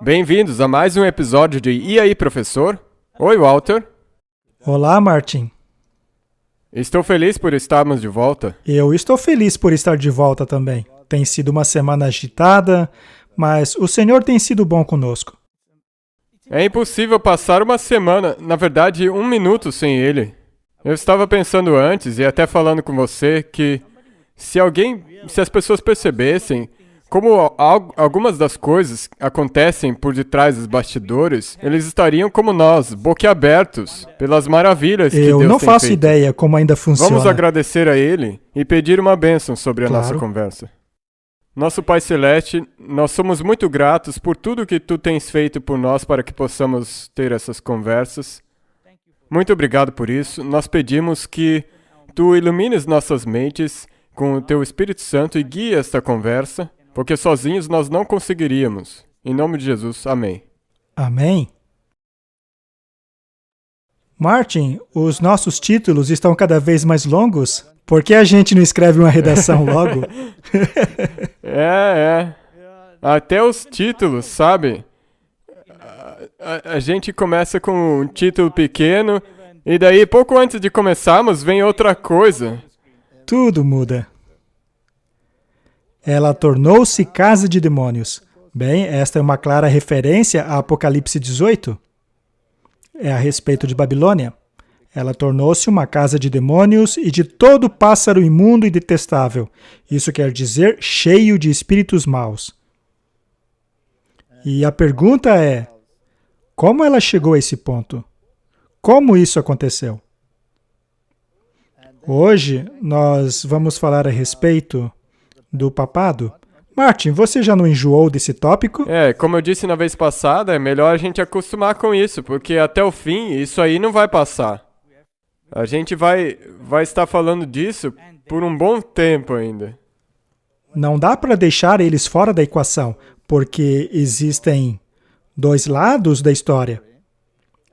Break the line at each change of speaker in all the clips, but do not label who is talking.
Bem-vindos a mais um episódio de E aí, professor? Oi, Walter.
Olá, Martin.
Estou feliz por estarmos de volta.
Eu estou feliz por estar de volta também. Tem sido uma semana agitada, mas o Senhor tem sido bom conosco.
É impossível passar uma semana, na verdade, um minuto sem ele. Eu estava pensando antes, e até falando com você, que se as pessoas percebessem como algumas das coisas acontecem por detrás dos bastidores, eles estariam como nós, boquiabertos, pelas maravilhas que Deus tem feito.
Eu não faço ideia como ainda funciona.
Vamos agradecer a Ele e pedir uma bênção sobre a nossa
Claro.
conversa. Nosso Pai Celeste, nós somos muito gratos por tudo que Tu tens feito por nós para que possamos ter essas conversas. Muito obrigado por isso. Nós pedimos que Tu ilumines nossas mentes com o Teu Espírito Santo e guie esta conversa, porque sozinhos nós não conseguiríamos. Em nome de Jesus, amém.
Amém. Martin, os nossos títulos estão cada vez mais longos. Por que a gente não escreve uma redação logo?
Até os títulos, sabe? A gente começa com um título pequeno e daí, pouco antes de começarmos, vem outra coisa.
Tudo muda. Ela tornou-se casa de demônios. Bem, esta é uma clara referência a Apocalipse 18. É a respeito de Babilônia. Ela tornou-se uma casa de demônios e de todo pássaro imundo e detestável. Isso quer dizer cheio de espíritos maus. E a pergunta é, como ela chegou a esse ponto? Como isso aconteceu? Hoje nós vamos falar a respeito do papado. Martin, você já não enjoou desse tópico?
Como eu disse na vez passada, é melhor a gente acostumar com isso, porque até o fim isso aí não vai passar. A gente vai estar falando disso por um bom tempo ainda.
Não dá para deixar eles fora da equação, porque existem dois lados da história.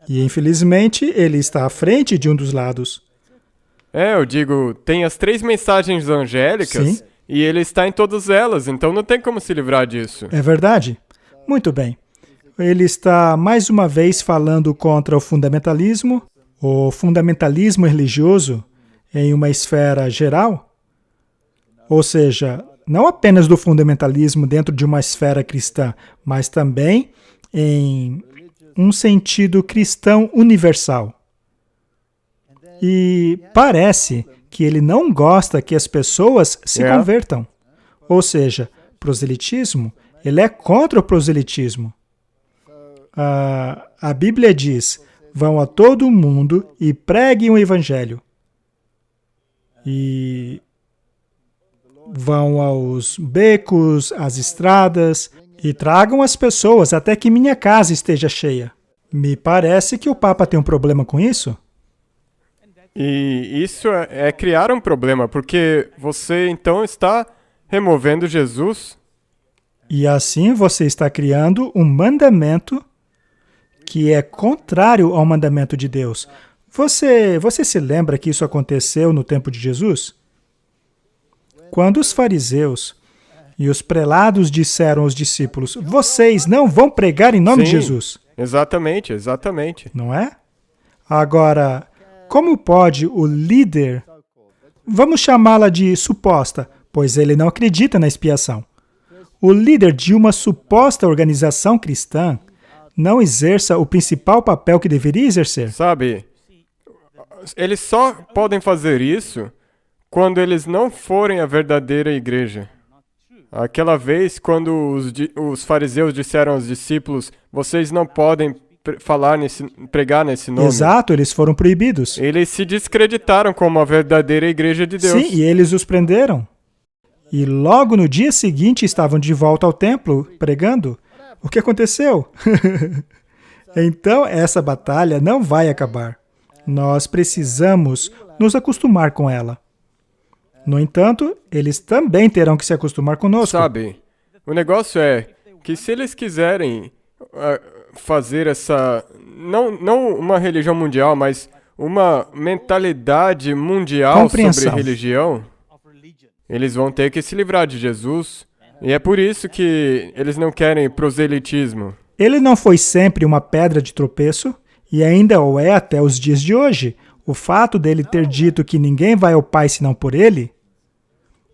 E, infelizmente, ele está à frente de um dos lados.
Eu digo, tem as 3 mensagens angélicas.
Sim.
E ele está em todas elas, então não tem como se livrar disso.
É verdade? Muito bem. Ele está, mais uma vez, falando contra o fundamentalismo religioso em uma esfera geral. Ou seja, não apenas do fundamentalismo dentro de uma esfera cristã, mas também em um sentido cristão universal. E parece que ele não gosta que as pessoas se convertam. Ou seja, proselitismo, ele é contra o proselitismo. A Bíblia diz, vão a todo o mundo e preguem o Evangelho. E vão aos becos, às estradas, e tragam as pessoas até que minha casa esteja cheia. Me parece que o Papa tem um problema com isso.
E isso é criar um problema, porque você então está removendo Jesus.
E assim você está criando um mandamento que é contrário ao mandamento de Deus. Você se lembra que isso aconteceu no tempo de Jesus? Quando os fariseus e os prelados disseram aos discípulos, vocês não vão pregar em nome de Jesus.
Exatamente.
Não é? Agora, como pode o líder, vamos chamá-la de suposta, pois ele não acredita na expiação. O líder de uma suposta organização cristã não exerça o principal papel que deveria exercer.
Sabe, eles só podem fazer isso quando eles não forem a verdadeira igreja. Aquela vez, quando os fariseus disseram aos discípulos, vocês não podem pregar nesse nome.
Exato, eles foram proibidos.
Eles se descreditaram como a verdadeira igreja de Deus.
Sim, e eles os prenderam. E logo no dia seguinte estavam de volta ao templo, pregando. O que aconteceu? Então, essa batalha não vai acabar. Nós precisamos nos acostumar com ela. No entanto, eles também terão que se acostumar conosco.
Sabe, o negócio é que se eles quiserem fazer essa, não uma religião mundial, mas uma mentalidade mundial sobre religião, eles vão ter que se livrar de Jesus. E é por isso que eles não querem proselitismo.
Ele não foi sempre uma pedra de tropeço e ainda o é até os dias de hoje. O fato dele ter dito que ninguém vai ao Pai senão por ele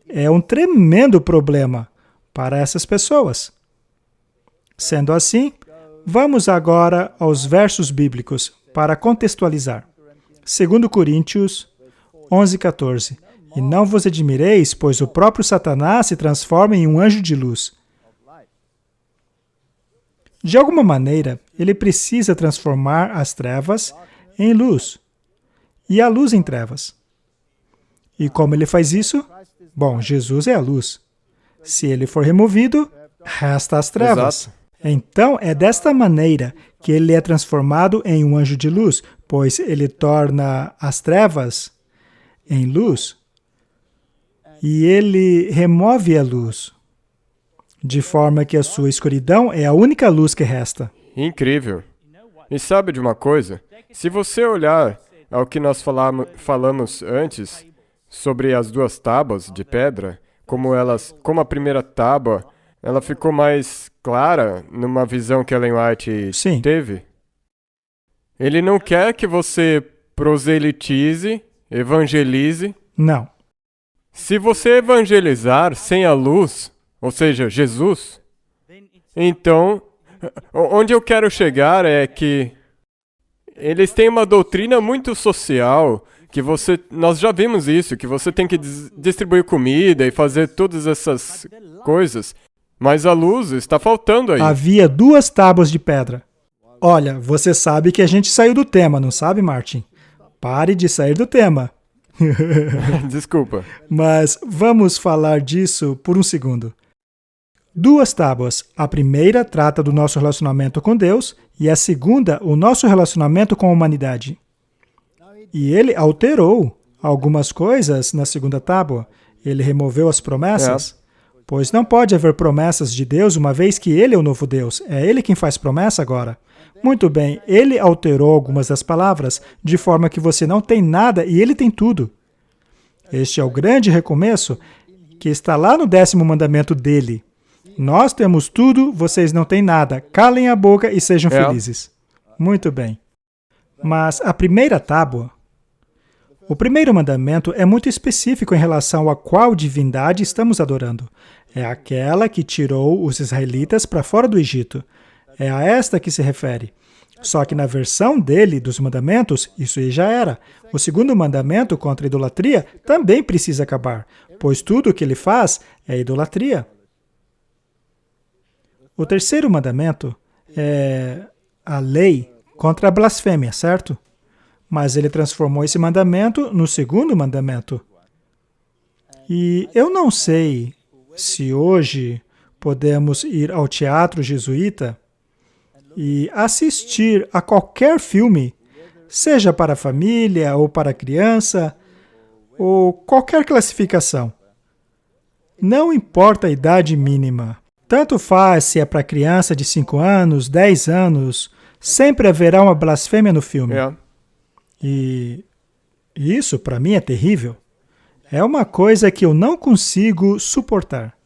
é um tremendo problema para essas pessoas. Sendo assim, vamos agora aos versos bíblicos para contextualizar. 2 Coríntios 11:14. E não vos admireis, pois o próprio Satanás se transforma em um anjo de luz. De alguma maneira, ele precisa transformar as trevas em luz e a luz em trevas. E como ele faz isso? Bom, Jesus é a luz. Se ele for removido, resta as trevas.
Exato.
Então, é desta maneira que ele é transformado em um anjo de luz, pois ele torna as trevas em luz e ele remove a luz, de forma que a sua escuridão é a única luz que resta.
Incrível. E sabe de uma coisa? Se você olhar ao que nós falamos antes sobre as duas tábuas de pedra, como a primeira tábua, ela ficou mais clara numa visão que Ellen White
Sim.
teve. Ele não quer que você proselitize, evangelize.
Não.
Se você evangelizar sem a luz, ou seja, Jesus, então, onde eu quero chegar é que eles têm uma doutrina muito social, que nós já vimos isso, que você tem que distribuir comida e fazer todas essas coisas, mas a luz está faltando aí.
Havia duas tábuas de pedra. Olha, você sabe que a gente saiu do tema, não sabe, Martin? Pare de sair do tema.
Desculpa.
Mas vamos falar disso por um segundo. Duas tábuas. A primeira trata do nosso relacionamento com Deus e a segunda, o nosso relacionamento com a humanidade. E ele alterou algumas coisas na segunda tábua. Ele removeu as promessas, pois não pode haver promessas de Deus uma vez que ele é o novo Deus. É ele quem faz promessa agora. Muito bem, ele alterou algumas das palavras, de forma que você não tem nada e ele tem tudo. Este é o grande recomeço que está lá no 10º mandamento dele. Nós temos tudo, vocês não têm nada. Calem a boca e sejam felizes. Muito bem. Mas a primeira tábua, o primeiro mandamento é muito específico em relação a qual divindade estamos adorando. É aquela que tirou os israelitas para fora do Egito. É a esta que se refere. Só que na versão dele, dos mandamentos, isso aí já era. O segundo mandamento contra a idolatria também precisa acabar, pois tudo o que ele faz é idolatria. O terceiro mandamento é a lei contra a blasfêmia, certo? Mas ele transformou esse mandamento no segundo mandamento. E eu não sei se hoje podemos ir ao teatro jesuíta e assistir a qualquer filme, seja para a família ou para a criança, ou qualquer classificação. Não importa a idade mínima. Tanto faz se é para criança de 5 anos, 10 anos, sempre haverá uma blasfêmia no filme. E isso, para mim, é terrível. É uma coisa que eu não consigo suportar.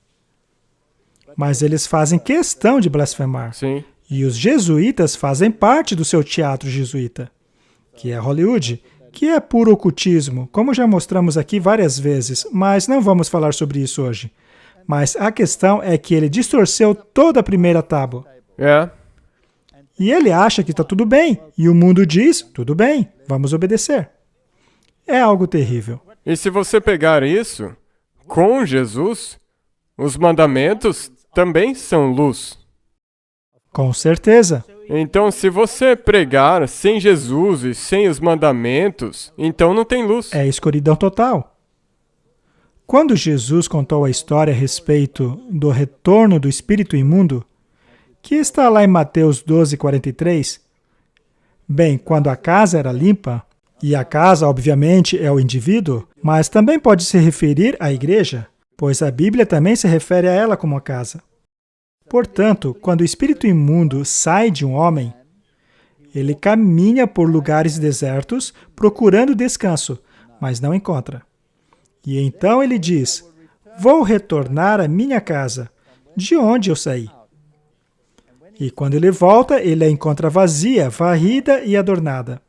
Mas eles fazem questão de blasfemar.
Sim.
E os jesuítas fazem parte do seu teatro jesuíta, que é Hollywood, que é puro ocultismo, como já mostramos aqui várias vezes, mas não vamos falar sobre isso hoje. Mas a questão é que ele distorceu toda a primeira tábua. E ele acha que está tudo bem, e o mundo diz, tudo bem, vamos obedecer. É algo terrível.
E se você pegar isso, com Jesus, os mandamentos também são luz.
Com certeza.
Então, se você pregar sem Jesus e sem os mandamentos, então não tem luz.
É escuridão total. Quando Jesus contou a história a respeito do retorno do espírito imundo, que está lá em Mateus 12:43, bem, quando a casa era limpa, e a casa, obviamente, é o indivíduo, mas também pode se referir à igreja, pois a Bíblia também se refere a ela como a casa. Portanto, quando o espírito imundo sai de um homem, ele caminha por lugares desertos procurando descanso, mas não encontra. E então ele diz, vou retornar à minha casa, de onde eu saí. E quando ele volta, ele a encontra vazia, varrida e adornada.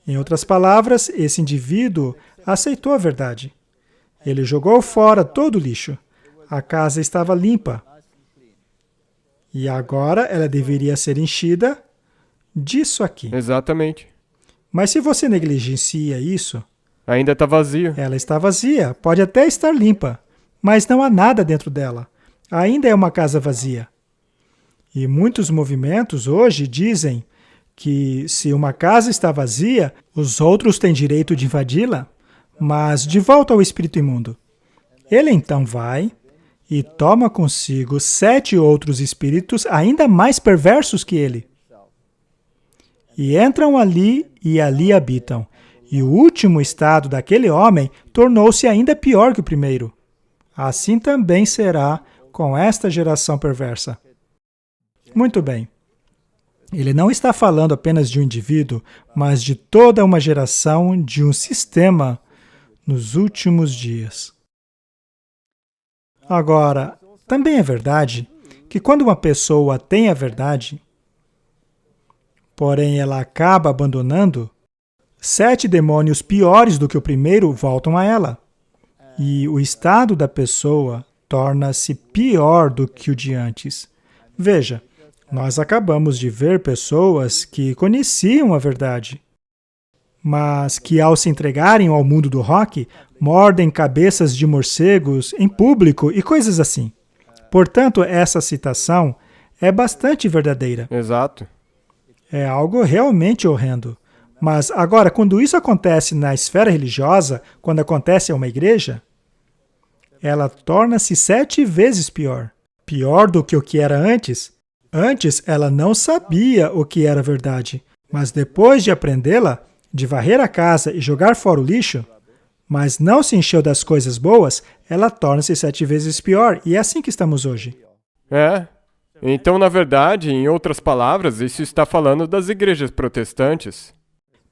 Em outras palavras, esse indivíduo aceitou a verdade. Ele jogou fora todo o lixo. A casa estava limpa. E agora ela deveria ser enchida disso aqui.
Exatamente.
Mas se você negligencia isso,
Ainda está vazio.
ela está vazia. Pode até estar limpa, mas não há nada dentro dela. Ainda é uma casa vazia. E muitos movimentos hoje dizem que se uma casa está vazia, os outros têm direito de invadi-la, mas de volta ao espírito imundo. Ele então vai e toma consigo 7 outros espíritos ainda mais perversos que ele. E entram ali e ali habitam. E o último estado daquele homem tornou-se ainda pior que o primeiro. Assim também será com esta geração perversa. Muito bem. Ele não está falando apenas de um indivíduo, mas de toda uma geração, de um sistema nos últimos dias. Agora, também é verdade que quando uma pessoa tem a verdade, porém ela acaba abandonando, 7 demônios piores do que o primeiro voltam a ela. E o estado da pessoa torna-se pior do que o de antes. Veja, nós acabamos de ver pessoas que conheciam a verdade, mas que ao se entregarem ao mundo do rock, mordem cabeças de morcegos em público e coisas assim. Portanto, essa citação é bastante verdadeira.
Exato.
É algo realmente horrendo. Mas agora, quando isso acontece na esfera religiosa, quando acontece a uma igreja, ela torna-se 7 vezes pior. Pior do que o que era antes. Antes, ela não sabia o que era verdade, mas depois de aprendê-la, de varrer a casa e jogar fora o lixo, mas não se encheu das coisas boas, ela torna-se 7 vezes pior, e é assim que estamos hoje.
É. Então, na verdade, em outras palavras, isso está falando das igrejas protestantes.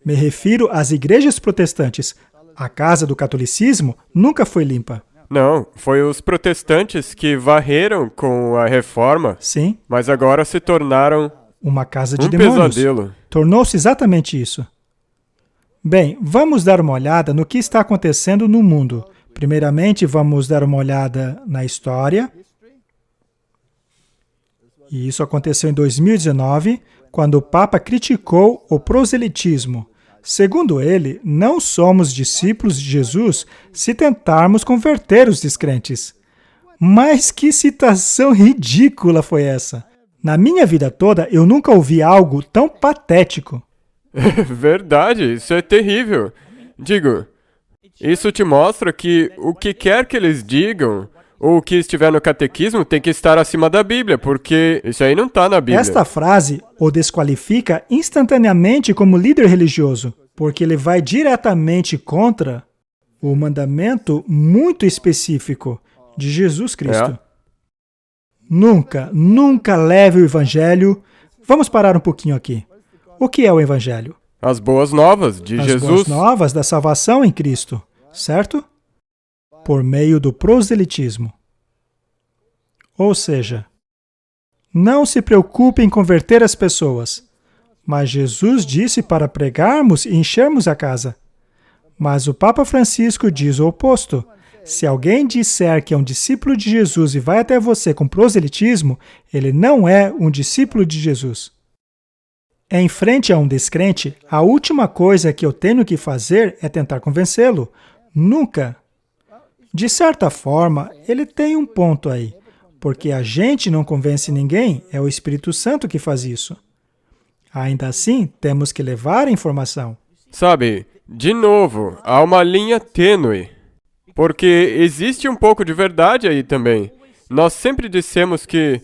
Me refiro às igrejas protestantes. A casa do catolicismo nunca foi limpa.
Não, foi os protestantes que varreram com a reforma,
Sim,
mas agora se tornaram
uma casa de
um
demônios.
pesadelo.
Tornou-se exatamente isso. Bem, vamos dar uma olhada no que está acontecendo no mundo. Primeiramente, vamos dar uma olhada na história. E isso aconteceu em 2019, quando o Papa criticou o proselitismo. Segundo ele, não somos discípulos de Jesus se tentarmos converter os descrentes. Mas que citação ridícula foi essa! Na minha vida toda, eu nunca ouvi algo tão patético.
Verdade, isso é terrível. Digo, isso te mostra que o que quer que eles digam, ou o que estiver no catequismo, tem que estar acima da Bíblia, porque isso aí não está na Bíblia.
Esta frase o desqualifica instantaneamente como líder religioso, porque ele vai diretamente contra o mandamento muito específico de Jesus Cristo. Nunca, nunca leve o Evangelho... Vamos parar um pouquinho aqui. O que é o Evangelho?
As boas novas de Jesus.
As boas novas da salvação em Cristo, certo? Por meio do proselitismo. Ou seja, não se preocupe em converter as pessoas, mas Jesus disse para pregarmos e enchermos a casa. Mas o Papa Francisco diz o oposto. Se alguém disser que é um discípulo de Jesus e vai até você com proselitismo, ele não é um discípulo de Jesus. Em frente a um descrente, a última coisa que eu tenho que fazer é tentar convencê-lo. Nunca. De certa forma, ele tem um ponto aí, porque a gente não convence ninguém, é o Espírito Santo que faz isso. Ainda assim, temos que levar a informação.
Sabe, de novo, há uma linha tênue, porque existe um pouco de verdade aí também. Nós sempre dissemos que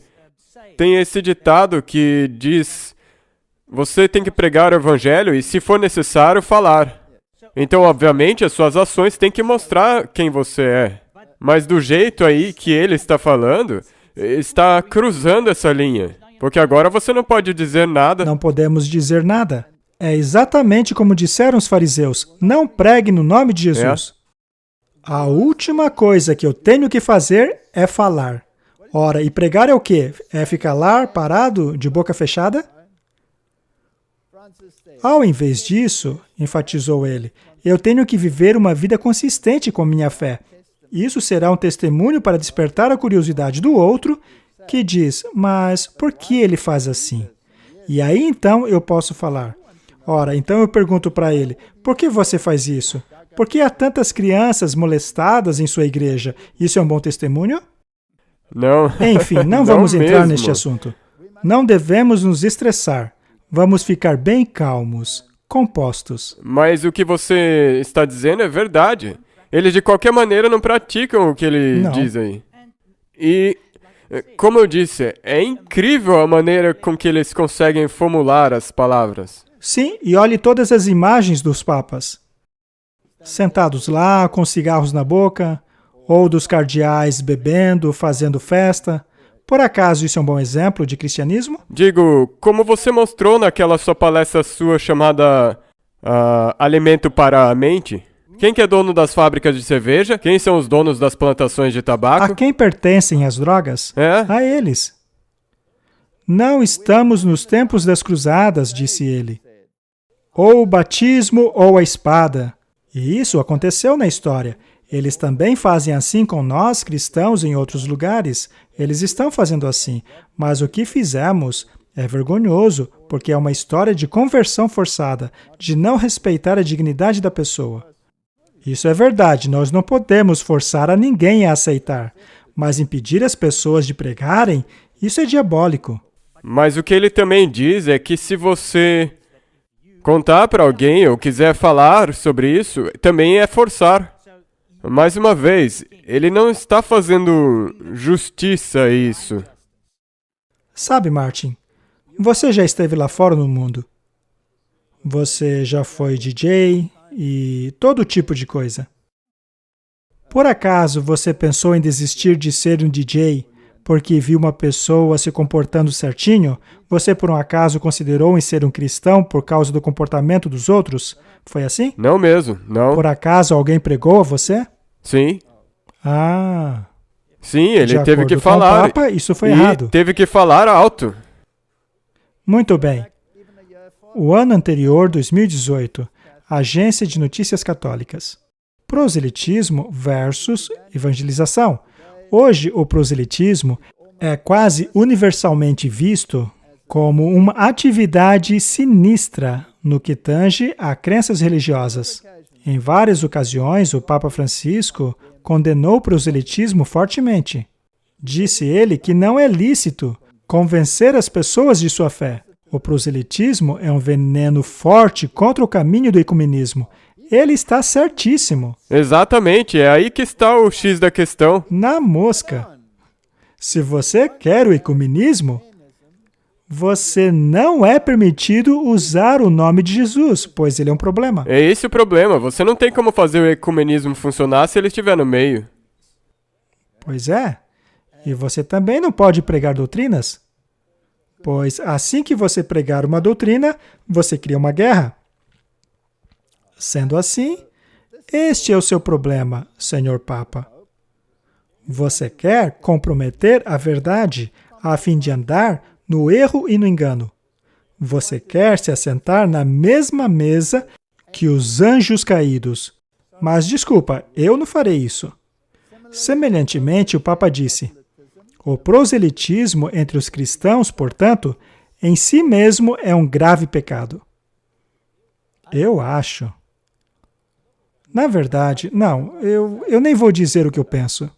tem esse ditado que diz: você tem que pregar o evangelho e, se for necessário, falar. Então, obviamente, as suas ações têm que mostrar quem você é. Mas do jeito aí que ele está falando, está cruzando essa linha. Porque agora você não pode dizer nada.
Não podemos dizer nada. É exatamente como disseram os fariseus: não pregue no nome de Jesus. A última coisa que eu tenho que fazer é falar. Ora, e pregar é o quê? É ficar lá, parado, de boca fechada? Ao invés disso, enfatizou ele, eu tenho que viver uma vida consistente com minha fé. Isso será um testemunho para despertar a curiosidade do outro, que diz, mas por que ele faz assim? E aí então eu posso falar. Ora, então eu pergunto para ele, por que você faz isso? Por que há tantas crianças molestadas em sua igreja? Isso é um bom testemunho?
Não.
Enfim, não vamos entrar neste assunto. Não devemos nos estressar. Vamos ficar bem calmos, compostos.
Mas o que você está dizendo é verdade. Eles de qualquer maneira não praticam o que ele diz aí. E, como eu disse, é incrível a maneira com que eles conseguem formular as palavras.
Sim, e olhe todas as imagens dos papas. Sentados lá, com cigarros na boca, ou dos cardeais bebendo, fazendo festa. Por acaso isso é um bom exemplo de cristianismo?
Digo, como você mostrou naquela sua palestra sua chamada Alimento para a Mente, quem que é dono das fábricas de cerveja? Quem são os donos das plantações de tabaco?
A quem pertencem as drogas? A eles. Não estamos nos tempos das cruzadas, disse ele. Ou o batismo ou a espada. E isso aconteceu na história. Eles também fazem assim com nós, cristãos, em outros lugares. Eles estão fazendo assim. Mas o que fizemos é vergonhoso, porque é uma história de conversão forçada, de não respeitar a dignidade da pessoa. Isso é verdade, nós não podemos forçar a ninguém a aceitar. Mas impedir as pessoas de pregarem, isso é diabólico.
Mas o que ele também diz é que se você contar para alguém ou quiser falar sobre isso, também é forçar. Mais uma vez, ele não está fazendo justiça a isso.
Sabe, Martin, você já esteve lá fora no mundo. Você já foi DJ e todo tipo de coisa. Por acaso você pensou em desistir de ser um DJ porque viu uma pessoa se comportando certinho? Você por um acaso considerou em ser um cristão por causa do comportamento dos outros? Foi assim?
Não mesmo, não.
Por acaso alguém pregou a você?
Sim. Sim, ele teve que falar.
Com o Papa, isso foi errado.
Teve que falar alto.
Muito bem. O ano anterior, 2018, Agência de Notícias Católicas. Proselitismo versus evangelização. Hoje, o proselitismo é quase universalmente visto como uma atividade sinistra no que tange a crenças religiosas. Em várias ocasiões, o Papa Francisco condenou o proselitismo fortemente. Disse ele que não é lícito convencer as pessoas de sua fé. O proselitismo é um veneno forte contra o caminho do ecumenismo. Ele está certíssimo.
Exatamente, é aí que está o X da questão.
Na mosca. Se você quer o ecumenismo, você não é permitido usar o nome de Jesus, pois ele é um problema.
É esse o problema. Você não tem como fazer o ecumenismo funcionar se ele estiver no meio.
Pois é. E você também não pode pregar doutrinas, pois assim que você pregar uma doutrina, você cria uma guerra. Sendo assim, este é o seu problema, Senhor Papa. Você quer comprometer a verdade a fim de andar no erro e no engano. Você quer se assentar na mesma mesa que os anjos caídos. Mas desculpa, eu não farei isso. Semelhantemente, o Papa disse, o proselitismo entre os cristãos, portanto, em si mesmo é um grave pecado. Eu acho. Na verdade, não, eu nem vou dizer o que eu penso.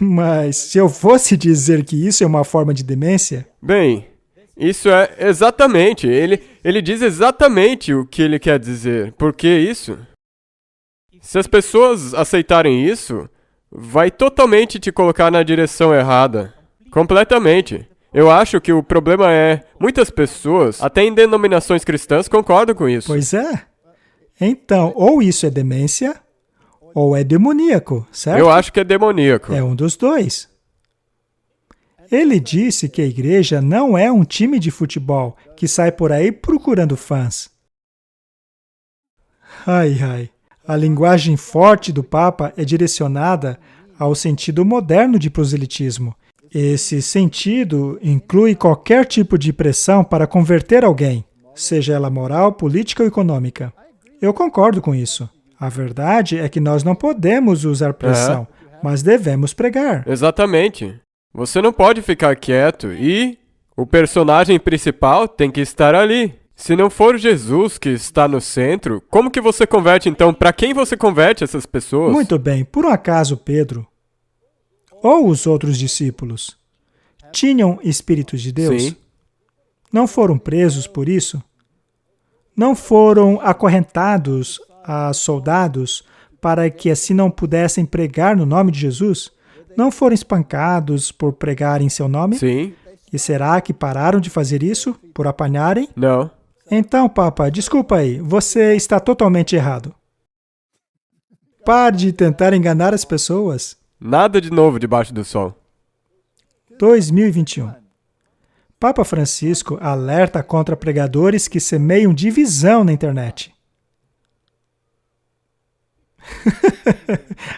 Mas se eu fosse dizer que isso é uma forma de demência...
Bem, isso é exatamente, ele diz exatamente o que ele quer dizer. Por que isso? Se as pessoas aceitarem isso, vai totalmente te colocar na direção errada. Completamente. Eu acho que o problema é, muitas pessoas, até em denominações cristãs, concordam com isso.
Pois é. Então, ou isso é demência, ou é demoníaco, certo?
Eu acho que é demoníaco.
É um dos dois. Ele disse que a igreja não é um time de futebol que sai por aí procurando fãs. Ai. A linguagem forte do Papa é direcionada ao sentido moderno de proselitismo. Esse sentido inclui qualquer tipo de pressão para converter alguém, seja ela moral, política ou econômica. Eu concordo com isso. A verdade é que nós não podemos usar pressão, mas devemos pregar.
Exatamente. Você não pode ficar quieto e o personagem principal tem que estar ali. Se não for Jesus que está no centro, como que você converte então? Para quem você converte essas pessoas?
Muito bem. Por um acaso, Pedro ou os outros discípulos tinham espíritos de Deus?
Sim.
Não foram presos por isso? Não foram acorrentados a soldados para que assim não pudessem pregar no nome de Jesus? Não foram espancados por pregar em seu nome?
Sim.
E será que pararam de fazer isso por apanharem?
Não.
Então, Papa, desculpa aí, você está totalmente errado. Pare de tentar enganar as pessoas.
Nada de novo debaixo do sol.
2021. Papa Francisco alerta contra pregadores que semeiam divisão na internet.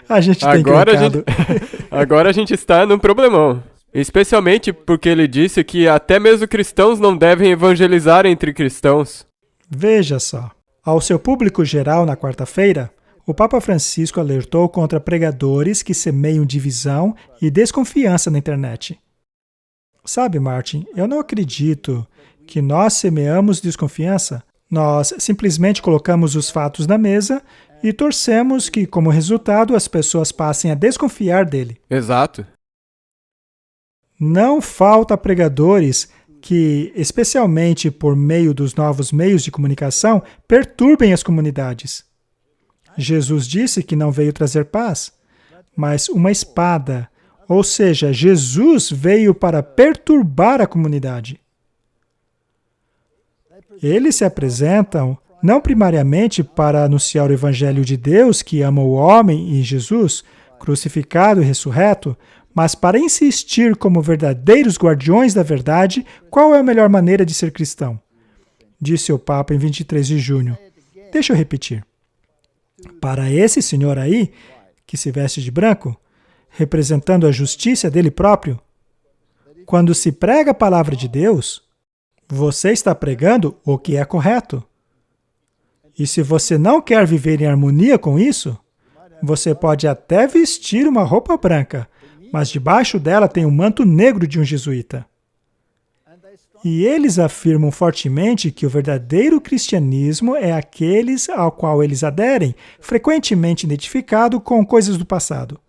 A gente tem clicado.
Agora a gente está num problemão. Especialmente porque ele disse que até mesmo cristãos não devem evangelizar entre cristãos.
Veja só. Ao seu público geral na quarta-feira, o Papa Francisco alertou contra pregadores que semeiam divisão e desconfiança na internet. Sabe, Martin, eu não acredito que nós semeamos desconfiança. Nós simplesmente colocamos os fatos na mesa e torcemos que, como resultado, as pessoas passem a desconfiar dele.
Exato.
Não falta pregadores que, especialmente por meio dos novos meios de comunicação, perturbem as comunidades. Jesus disse que não veio trazer paz, mas uma espada. Ou seja, Jesus veio para perturbar a comunidade. Eles se apresentam não primariamente para anunciar o Evangelho de Deus, que ama o homem e Jesus, crucificado e ressurreto, mas para insistir como verdadeiros guardiões da verdade, qual é a melhor maneira de ser cristão? Disse o Papa em 23 de junho. Deixa eu repetir. Para esse senhor aí, que se veste de branco, representando a justiça dele próprio, quando se prega a palavra de Deus, você está pregando o que é correto. E se você não quer viver em harmonia com isso, você pode até vestir uma roupa branca, mas debaixo dela tem um manto negro de um jesuíta. E eles afirmam fortemente que o verdadeiro cristianismo é aqueles ao qual eles aderem, frequentemente identificado com coisas do passado.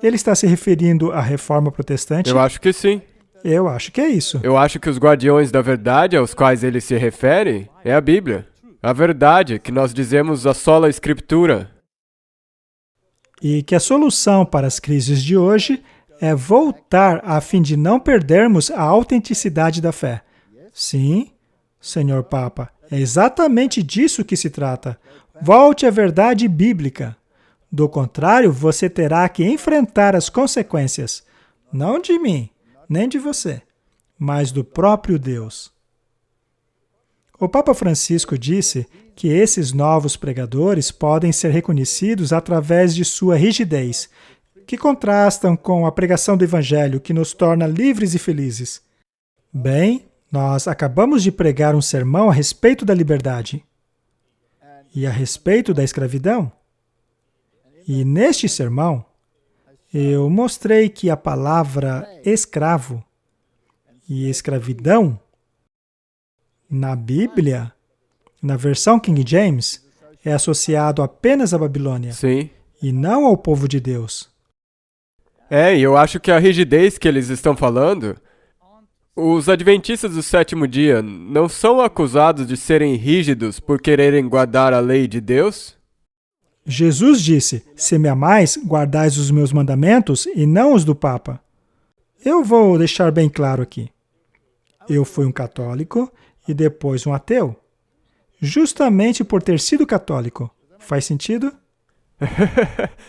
Ele está se referindo à Reforma Protestante?
Eu acho que sim.
Eu acho que é isso.
Eu acho que os guardiões da verdade aos quais ele se refere é a Bíblia. A verdade, que nós dizemos a sola Escritura.
E que a solução para as crises de hoje é voltar a fim de não perdermos a autenticidade da fé. Sim, Senhor Papa, é exatamente disso que se trata. Volte à verdade bíblica. Do contrário, você terá que enfrentar as consequências, não de mim, nem de você, mas do próprio Deus. O Papa Francisco disse que esses novos pregadores podem ser reconhecidos através de sua rigidez, que contrastam com a pregação do Evangelho, que nos torna livres e felizes. Bem, nós acabamos de pregar um sermão a respeito da liberdade e a respeito da escravidão. E neste sermão, eu mostrei que a palavra escravo e escravidão, na Bíblia, na versão King James, é associado apenas à Babilônia.
Sim.
E não ao povo de Deus.
E eu acho que a rigidez que eles estão falando, os adventistas do sétimo dia não são acusados de serem rígidos por quererem guardar a lei de Deus?
Jesus disse, se me amais, guardais os meus mandamentos e não os do Papa. Eu vou deixar bem claro aqui. Eu fui um católico e depois um ateu. Justamente por ter sido católico. Faz sentido?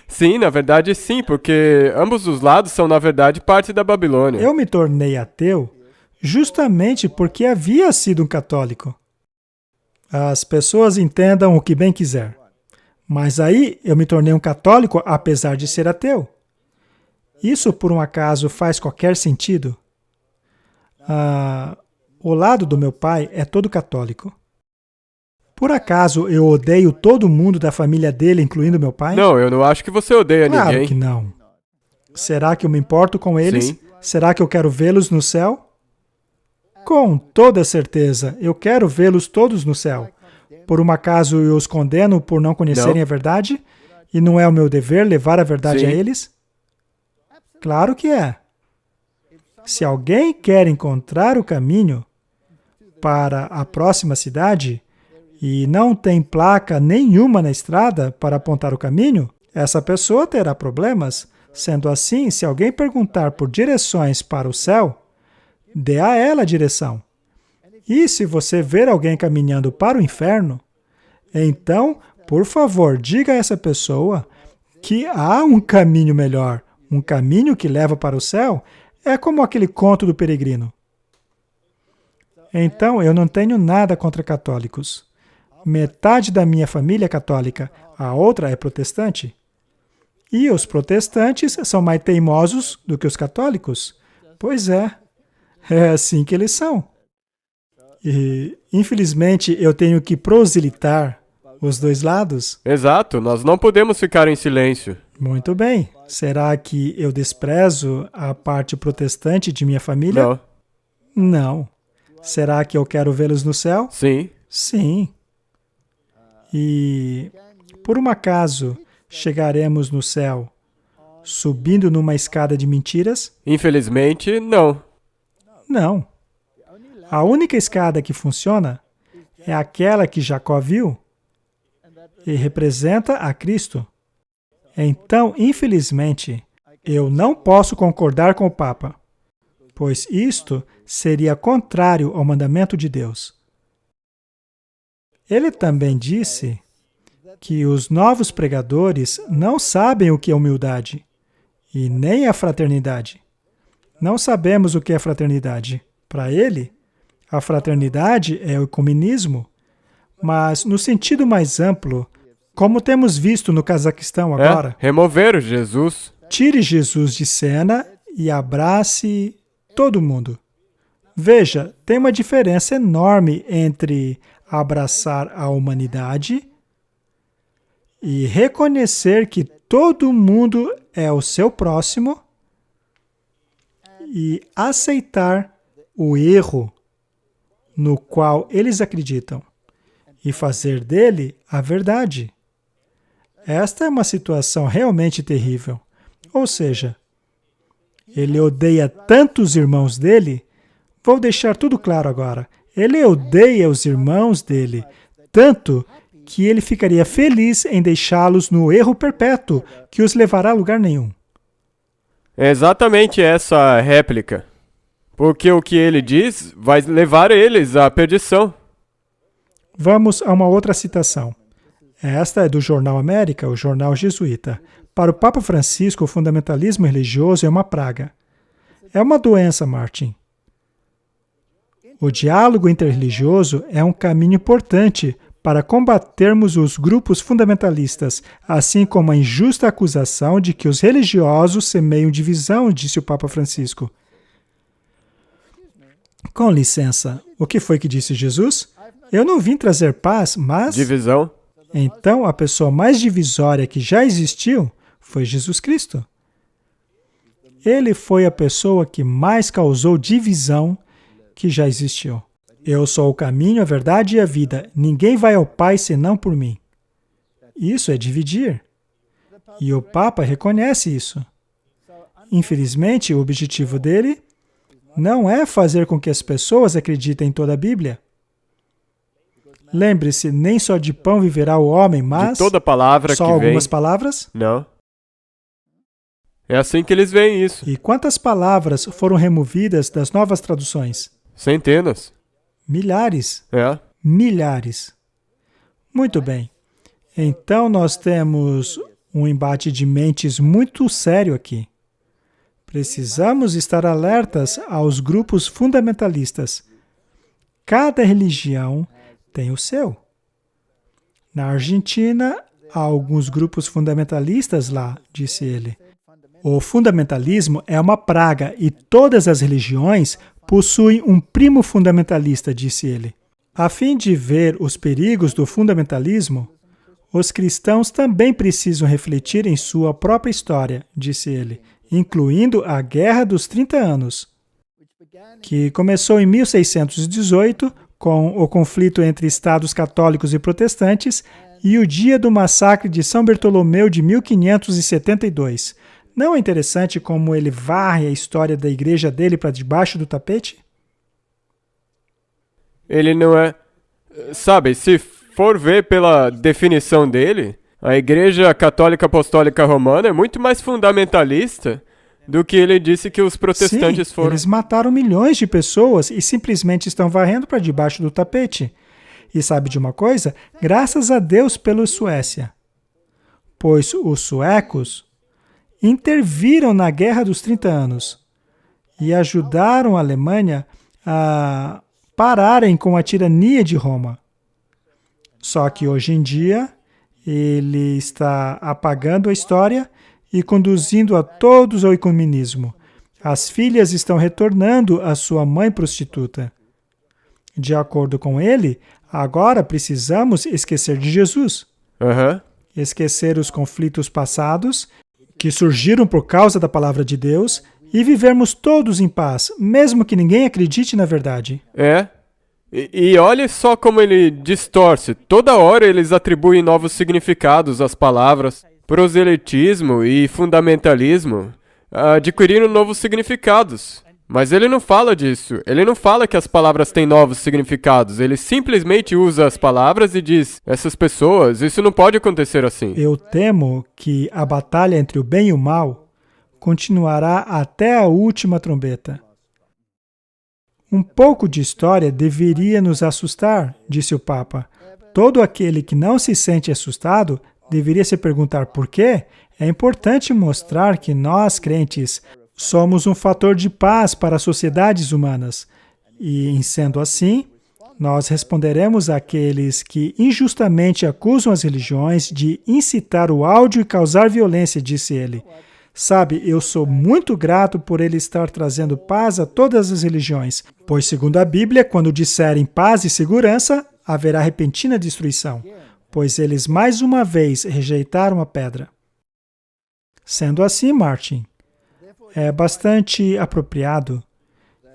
Sim, na verdade sim, porque ambos os lados são na verdade parte da Babilônia.
Eu me tornei ateu justamente porque havia sido um católico. As pessoas entendam o que bem quiser. Mas aí eu me tornei um católico apesar de ser ateu. Isso, por um acaso, faz qualquer sentido? O lado do meu pai é todo católico. Por acaso eu odeio todo mundo da família dele, incluindo meu pai?
Não, eu não acho que você odeia
Claro
ninguém.
que não. Será que eu me importo com eles?
Sim.
Será que eu quero vê-los no céu? Com toda certeza, eu quero vê-los todos no céu. Por um acaso eu os condeno por não conhecerem
Não.
a verdade? E não é o meu dever levar a verdade
Sim.
a eles? Claro que é. Se alguém quer encontrar o caminho para a próxima cidade e não tem placa nenhuma na estrada para apontar o caminho, essa pessoa terá problemas. Sendo assim, se alguém perguntar por direções para o céu, dê a ela a direção. E se você ver alguém caminhando para o inferno, então, por favor, diga a essa pessoa que há um caminho melhor, um caminho que leva para o céu. É como aquele conto do peregrino. Então, eu não tenho nada contra católicos. Metade da minha família é católica, a outra é protestante. E os protestantes são mais teimosos do que os católicos? Pois é assim que eles são. E, infelizmente, eu tenho que proselitar os dois lados.
Exato, nós não podemos ficar em silêncio.
Muito bem. Será que eu desprezo a parte protestante de minha família?
Não.
Não. Será que eu quero vê-los no céu?
Sim.
Sim. E, por um acaso, chegaremos no céu subindo numa escada de mentiras?
Infelizmente, não.
Não. A única escada que funciona é aquela que Jacó viu e representa a Cristo. Então, infelizmente, eu não posso concordar com o Papa, pois isto seria contrário ao mandamento de Deus. Ele também disse que os novos pregadores não sabem o que é humildade e nem a fraternidade. Não sabemos o que é fraternidade. Para ele, a fraternidade é o ecumenismo, mas no sentido mais amplo, como temos visto no Cazaquistão agora.
Remover Jesus.
Tire Jesus de cena e abrace todo mundo. Veja, tem uma diferença enorme entre abraçar a humanidade e reconhecer que todo mundo é o seu próximo e aceitar o erro no qual eles acreditam e fazer dele a verdade. Esta é uma situação realmente terrível. Ou seja, ele odeia tanto os irmãos dele. Vou deixar tudo claro agora. Ele odeia os irmãos dele tanto que ele ficaria feliz em deixá-los no erro perpétuo que os levará a lugar nenhum.
É exatamente essa réplica. Porque o que ele diz vai levar eles à perdição.
Vamos a uma outra citação. Esta é do Jornal América, o jornal jesuíta. Para o Papa Francisco, o fundamentalismo religioso é uma praga. É uma doença, Martin. O diálogo interreligioso é um caminho importante para combatermos os grupos fundamentalistas, assim como a injusta acusação de que os religiosos semeiam divisão, disse o Papa Francisco. Com licença, o que foi que disse Jesus? Eu não vim trazer paz, mas...
Divisão.
Então, a pessoa mais divisória que já existiu foi Jesus Cristo. Ele foi a pessoa que mais causou divisão que já existiu. Eu sou o caminho, a verdade e a vida. Ninguém vai ao Pai senão por mim. Isso é dividir. E o Papa reconhece isso. Infelizmente, o objetivo dele não é fazer com que as pessoas acreditem em toda a Bíblia. Lembre-se, nem só de pão viverá o homem, mas
de toda palavra
só
que
algumas
vem.
palavras?
Não. É assim que eles veem isso.
E quantas palavras foram removidas das novas traduções?
Centenas.
Milhares.
É.
Milhares. Muito bem. Então nós temos um embate de mentes muito sério aqui. Precisamos estar alertas aos grupos fundamentalistas. Cada religião tem o seu. Na Argentina, há alguns grupos fundamentalistas lá, disse ele. O fundamentalismo é uma praga e todas as religiões possuem um primo fundamentalista, disse ele. A fim de ver os perigos do fundamentalismo, os cristãos também precisam refletir em sua própria história, disse ele, incluindo a Guerra dos 30 Anos, que começou em 1618 com o conflito entre estados católicos e protestantes e o dia do massacre de São Bartolomeu de 1572. Não é interessante como ele varre a história da igreja dele para debaixo do tapete?
Ele não é... Sabe, se for ver pela definição dele, a Igreja Católica Apostólica Romana é muito mais fundamentalista do que ele disse que os protestantes
Sim,
foram.
Eles mataram milhões de pessoas e simplesmente estão varrendo para debaixo do tapete. E sabe de uma coisa? Graças a Deus pela Suécia. Pois os suecos interviram na Guerra dos 30 Anos e ajudaram a Alemanha a pararem com a tirania de Roma. Só que hoje em dia ele está apagando a história e conduzindo a todos ao ecumenismo. As filhas estão retornando à sua mãe prostituta. De acordo com ele, agora precisamos esquecer de Jesus. Esquecer os conflitos passados, que surgiram por causa da palavra de Deus, e vivermos todos em paz, mesmo que ninguém acredite na verdade.
E olhe só como ele distorce. Toda hora eles atribuem novos significados às palavras. Proselitismo e fundamentalismo adquiriram novos significados. Mas ele não fala disso. Ele não fala que as palavras têm novos significados. Ele simplesmente usa as palavras e diz, essas pessoas, isso não pode acontecer assim.
Eu temo que a batalha entre o bem e o mal continuará até a última trombeta. Um pouco de história deveria nos assustar, disse o Papa. Todo aquele que não se sente assustado deveria se perguntar por quê. É importante mostrar que nós, crentes, somos um fator de paz para as sociedades humanas. E, em sendo assim, nós responderemos àqueles que injustamente acusam as religiões de incitar o ódio e causar violência, disse ele. Sabe, eu sou muito grato por ele estar trazendo paz a todas as religiões, pois, segundo a Bíblia, quando disserem paz e segurança, haverá repentina destruição, pois eles mais uma vez rejeitaram a pedra. Sendo assim, Martin, é bastante apropriado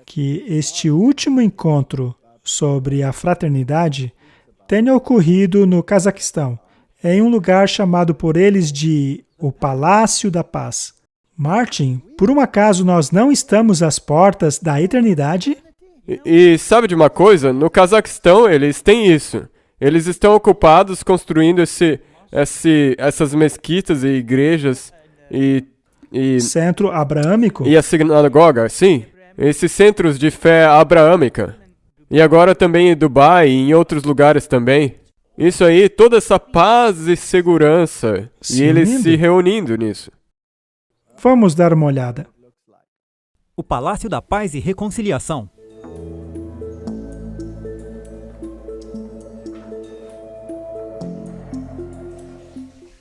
que este último encontro sobre a fraternidade tenha ocorrido no Cazaquistão, em um lugar chamado por eles de o Palácio da Paz. Martin, por um acaso nós não estamos às portas da eternidade?
E sabe de uma coisa? No Cazaquistão eles têm isso. Eles estão ocupados construindo essas mesquitas e igrejas e
Centro abraâmico?
E a sinagoga, sim. Esses centros de fé abraâmica. E agora também em Dubai e em outros lugares também. Isso aí, toda essa paz e segurança.
Sim,
e eles
lindo.
se reunindo nisso.
Vamos dar uma olhada.
O Palácio da Paz e Reconciliação.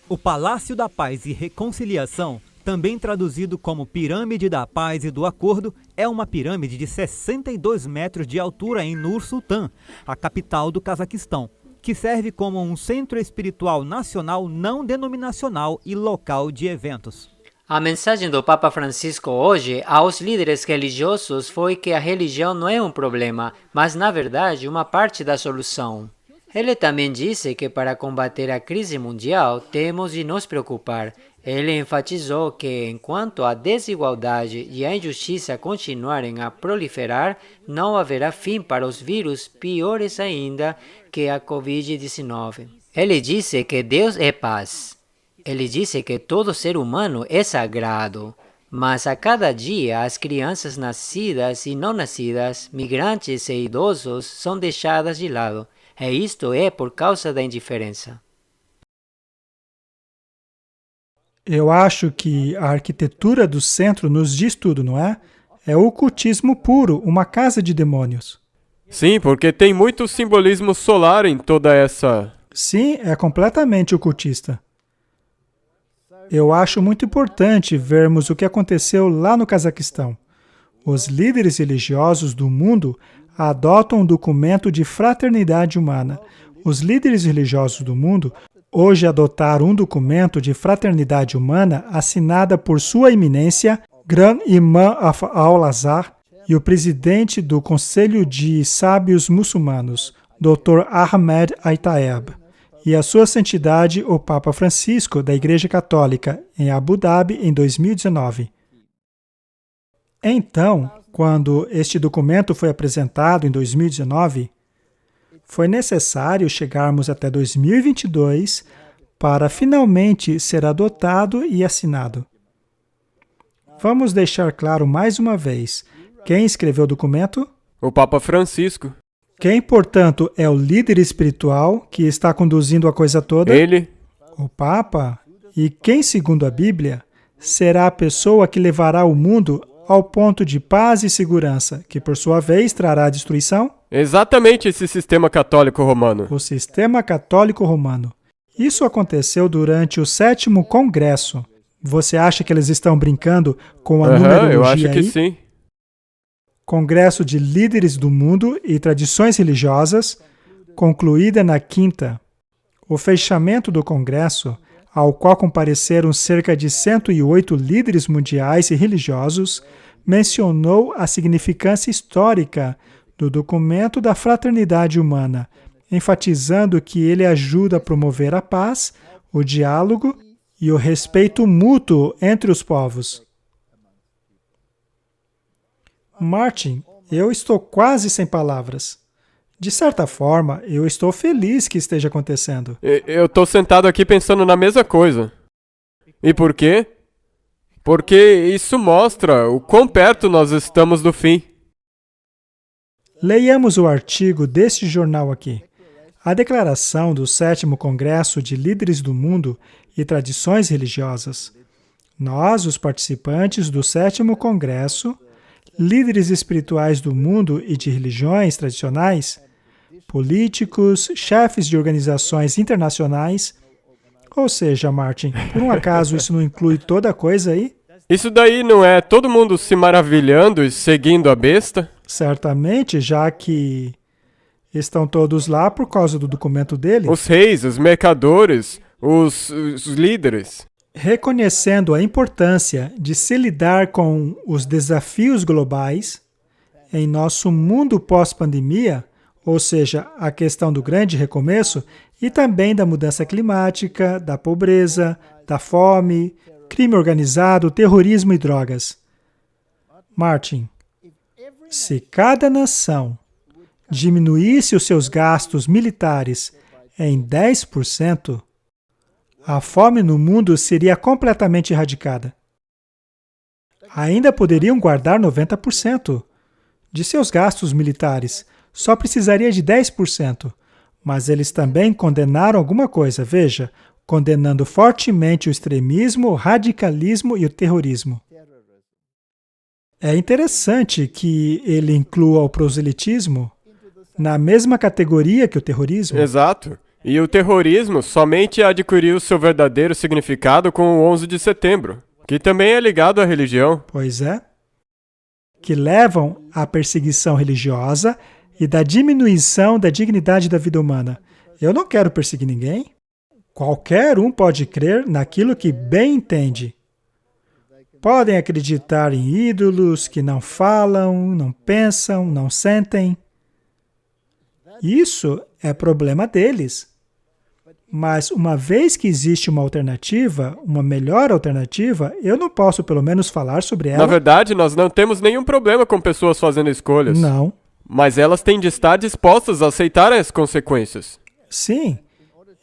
O Palácio da Paz e Reconciliação, também traduzido como Pirâmide da Paz e do Acordo, é uma pirâmide de 62 metros de altura em Nur-Sultan, a capital do Cazaquistão, que serve como um centro espiritual nacional não denominacional e local de eventos.
A mensagem do Papa Francisco hoje aos líderes religiosos foi que a religião não é um problema, mas, na verdade, uma parte da solução. Ele também disse que para combater a crise mundial temos de nos preocupar. Ele enfatizou que enquanto a desigualdade e a injustiça continuarem a proliferar, não haverá fim para os vírus piores ainda que a Covid-19. Ele disse que Deus é paz. Ele disse que todo ser humano é sagrado. Mas a cada dia as crianças nascidas e não nascidas, migrantes e idosos são deixadas de lado. E isto é por causa da indiferença.
Eu acho que a arquitetura do centro nos diz tudo, não é? É o ocultismo puro, uma casa de demônios.
Sim, porque tem muito simbolismo solar em toda essa...
Sim, é completamente ocultista. Eu acho muito importante vermos o que aconteceu lá no Cazaquistão. Os líderes religiosos do mundo adotam um documento de fraternidade humana. Os líderes religiosos do mundo hoje adotaram um documento de fraternidade humana assinada por Sua Eminência, Gran Imam Al-Azhar, e o presidente do Conselho de Sábios Muçulmanos, Dr. Ahmed Aitaeb, e a Sua Santidade, o Papa Francisco, da Igreja Católica, em Abu Dhabi, em 2019. Então, quando este documento foi apresentado em 2019, foi necessário chegarmos até 2022 para finalmente ser adotado e assinado. Vamos deixar claro mais uma vez, quem escreveu o documento?
O Papa Francisco.
Quem, portanto, é o líder espiritual que está conduzindo a coisa toda?
Ele.
O Papa. E quem, segundo a Bíblia, será a pessoa que levará o mundo ao ponto de paz e segurança, que por sua vez trará destruição?
Exatamente esse sistema católico romano.
O sistema católico romano. Isso aconteceu durante o 7º Congresso. Você acha que eles estão brincando com a numerologia
eu acho que
aí?
sim.
Congresso de Líderes do Mundo e Tradições Religiosas, concluída na quinta. O fechamento do Congresso, ao qual compareceram cerca de 108 líderes mundiais e religiosos, mencionou a significância histórica do documento da fraternidade humana, enfatizando que ele ajuda a promover a paz, o diálogo e o respeito mútuo entre os povos. Martin, eu estou quase sem palavras. De certa forma, eu estou feliz que esteja acontecendo.
Eu estou sentado aqui pensando na mesma coisa. E por quê? Porque isso mostra o quão perto nós estamos do fim.
Leiamos o artigo deste jornal aqui. A declaração do 7º Congresso de Líderes do Mundo e Tradições Religiosas. Nós, os participantes do 7º Congresso, líderes espirituais do mundo e de religiões tradicionais, políticos, chefes de organizações internacionais. Ou seja, Martin, por um acaso isso não inclui toda a coisa aí?
Isso daí não é todo mundo se maravilhando e seguindo a besta?
Certamente, já que estão todos lá por causa do documento dele.
Os reis, os mercadores, os líderes.
Reconhecendo a importância de se lidar com os desafios globais em nosso mundo pós-pandemia, ou seja, a questão do grande recomeço, e também da mudança climática, da pobreza, da fome, crime organizado, terrorismo e drogas. Martin, se cada nação diminuísse os seus gastos militares em 10%, a fome no mundo seria completamente erradicada. Ainda poderiam guardar 90% de seus gastos militares, só precisaria de 10%. Mas eles também condenaram alguma coisa, veja, condenando fortemente o extremismo, o radicalismo e o terrorismo. É interessante que ele inclua o proselitismo na mesma categoria que o terrorismo.
Exato. E o terrorismo somente adquiriu seu verdadeiro significado com o 11 de setembro, que também é ligado à religião.
Pois é. Que levam à perseguição religiosa e da diminuição da dignidade da vida humana. Eu não quero perseguir ninguém. Qualquer um pode crer naquilo que bem entende. Podem acreditar em ídolos que não falam, não pensam, não sentem. Isso é problema deles. Mas uma vez que existe uma alternativa, uma melhor alternativa, eu não posso pelo menos falar sobre ela?
Na verdade, nós não temos nenhum problema com pessoas fazendo escolhas.
Não.
Mas elas têm de estar dispostas a aceitar as consequências.
Sim.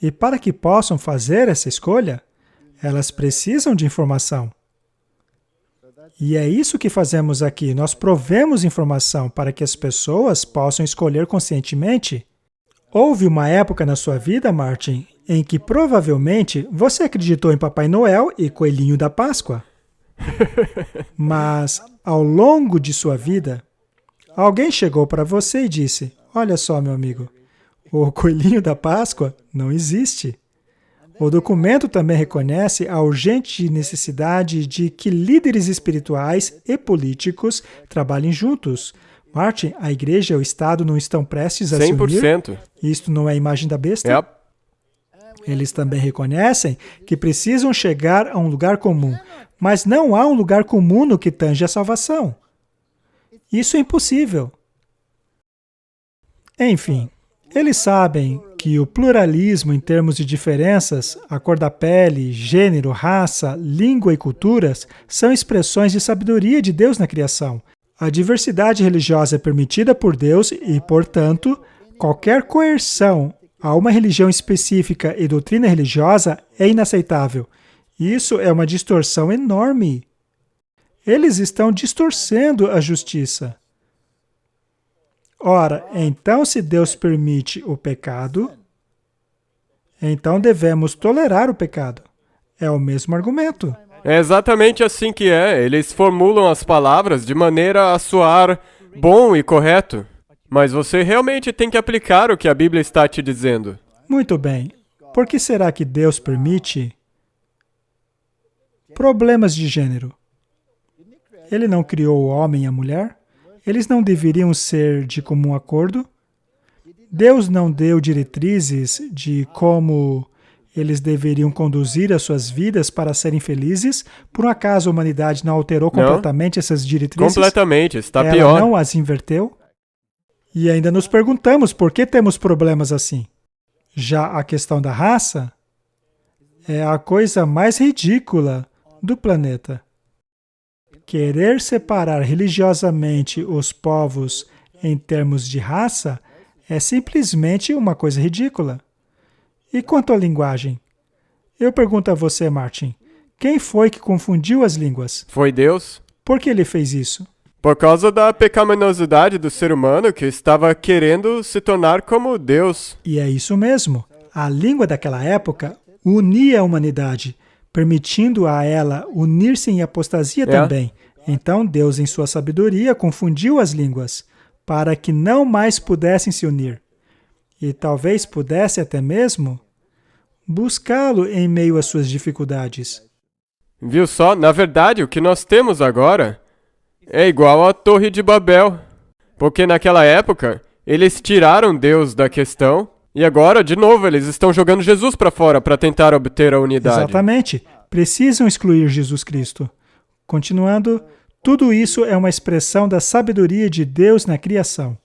E para que possam fazer essa escolha, elas precisam de informação. E é isso que fazemos aqui. Nós provemos informação para que as pessoas possam escolher conscientemente. Houve uma época na sua vida, Martin, em que provavelmente você acreditou em Papai Noel e Coelhinho da Páscoa. Mas, ao longo de sua vida, alguém chegou para você e disse: olha só, meu amigo, o Coelhinho da Páscoa não existe. O documento também reconhece a urgente necessidade de que líderes espirituais e políticos trabalhem juntos. Martin, a igreja e o Estado não estão prestes a se unir?
100%.
Isto não é a imagem da besta?
Yep.
Eles também reconhecem que precisam chegar a um lugar comum, mas não há um lugar comum no que tange a salvação. Isso é impossível. Enfim, eles sabem que o pluralismo em termos de diferenças, a cor da pele, gênero, raça, língua e culturas, são expressões de sabedoria de Deus na criação. A diversidade religiosa é permitida por Deus e, portanto, qualquer coerção a uma religião específica e doutrina religiosa é inaceitável. Isso é uma distorção enorme. Eles estão distorcendo a justiça. Ora, então se Deus permite o pecado, então devemos tolerar o pecado. É o mesmo argumento.
É exatamente assim que é. Eles formulam as palavras de maneira a soar bom e correto. Mas você realmente tem que aplicar o que a Bíblia está te dizendo.
Muito bem. Por que será que Deus permite problemas de gênero? Ele não criou o homem e a mulher? Eles não deveriam ser de comum acordo? Deus não deu diretrizes de como eles deveriam conduzir as suas vidas para serem felizes? Por um acaso a humanidade não alterou completamente essas diretrizes?
Completamente, está
Ela
pior.
não as inverteu? E ainda nos perguntamos por que temos problemas assim. Já a questão da raça é a coisa mais ridícula do planeta. Querer separar religiosamente os povos em termos de raça é simplesmente uma coisa ridícula. E quanto à linguagem? Eu pergunto a você, Martin, quem foi que confundiu as línguas?
Foi Deus.
Por que ele fez isso?
Por causa da pecaminosidade do ser humano que estava querendo se tornar como Deus.
E é isso mesmo. A língua daquela época unia a humanidade, permitindo a ela unir-se em apostasia também. Então Deus, em sua sabedoria, confundiu as línguas, para que não mais pudessem se unir. E talvez pudesse até mesmo buscá-lo em meio às suas dificuldades.
Viu só? Na verdade, o que nós temos agora é igual à Torre de Babel. Porque naquela época, eles tiraram Deus da questão e agora, de novo, eles estão jogando Jesus para fora para tentar obter a unidade.
Exatamente. Precisam excluir Jesus Cristo. Continuando, tudo isso é uma expressão da sabedoria de Deus na criação.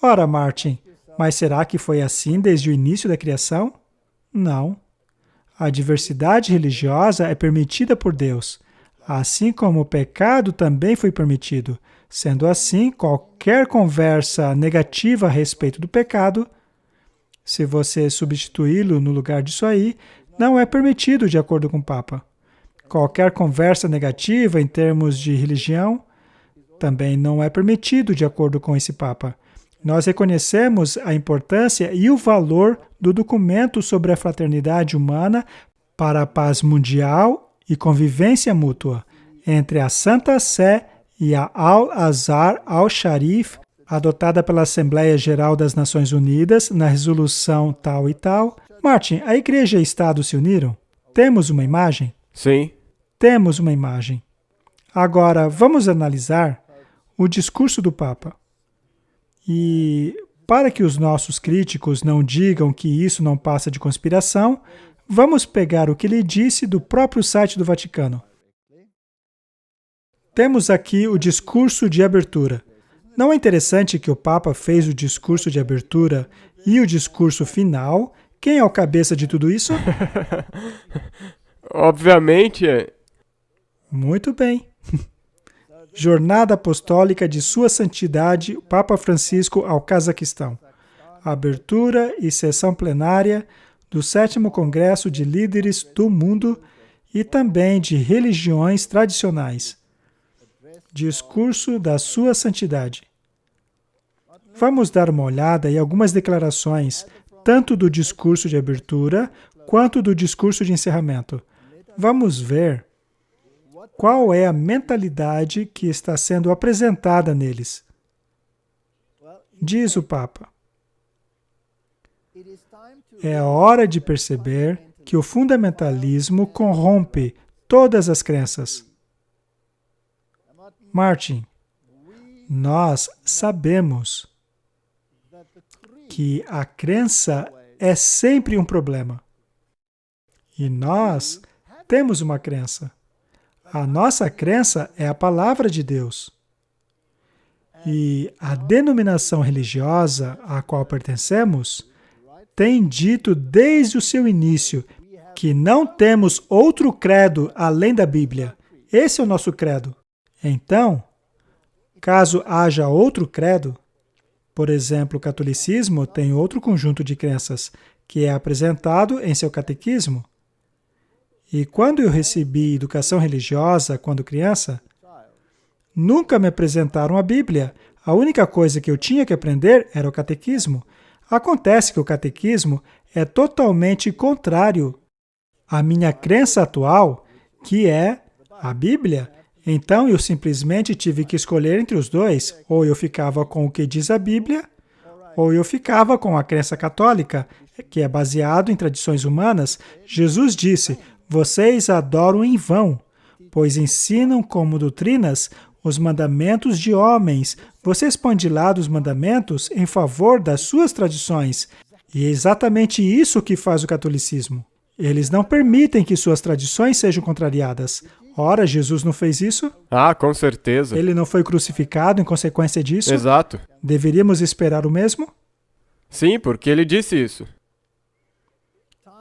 Ora, Martin, mas será que foi assim desde o início da criação? Não. A diversidade religiosa é permitida por Deus, assim como o pecado também foi permitido. Sendo assim, qualquer conversa negativa a respeito do pecado, se você substituí-lo no lugar disso aí, não é permitido de acordo com o Papa. Qualquer conversa negativa em termos de religião também não é permitido de acordo com esse Papa. Nós reconhecemos a importância e o valor do documento sobre a fraternidade humana para a paz mundial e convivência mútua entre a Santa Sé e a Al-Azhar al-Sharif, adotada pela Assembleia Geral das Nações Unidas na resolução tal e tal. Martin, a Igreja e o Estado se uniram? Temos uma imagem?
Sim.
Temos uma imagem. Agora, vamos analisar o discurso do Papa. E, para que os nossos críticos não digam que isso não passa de conspiração, vamos pegar o que ele disse do próprio site do Vaticano. Temos aqui o discurso de abertura. Não é interessante que o Papa fez o discurso de abertura e o discurso final? Quem é o cabeça de tudo isso?
Obviamente é.
Muito bem. Jornada Apostólica de Sua Santidade, o Papa Francisco ao Cazaquistão. Abertura e sessão plenária do 7º Congresso de Líderes do Mundo e também de Religiões Tradicionais. Discurso da Sua Santidade. Vamos dar uma olhada em algumas declarações, tanto do discurso de abertura quanto do discurso de encerramento. Vamos ver qual é a mentalidade que está sendo apresentada neles. Diz o Papa: é hora de perceber que o fundamentalismo corrompe todas as crenças. Martin, nós sabemos que a crença é sempre um problema. E nós temos uma crença. A nossa crença é a palavra de Deus. E a denominação religiosa a qual pertencemos tem dito desde o seu início que não temos outro credo além da Bíblia. Esse é o nosso credo. Então, caso haja outro credo, por exemplo, o catolicismo tem outro conjunto de crenças que é apresentado em seu catequismo. E quando eu recebi educação religiosa quando criança, nunca me apresentaram a Bíblia. A única coisa que eu tinha que aprender era o catequismo. Acontece que o catequismo é totalmente contrário à minha crença atual, que é a Bíblia. Então, eu simplesmente tive que escolher entre os dois. Ou eu ficava com o que diz a Bíblia, ou eu ficava com a crença católica, que é baseado em tradições humanas. Jesus disse, vocês adoram em vão, pois ensinam como doutrinas os mandamentos de homens. Vocês põem de lado os mandamentos em favor das suas tradições. E é exatamente isso que faz o catolicismo. Eles não permitem que suas tradições sejam contrariadas. Ora, Jesus não fez isso?
Ah, com certeza.
Ele não foi crucificado em consequência disso?
Exato.
Deveríamos esperar o mesmo?
Sim, porque ele disse isso.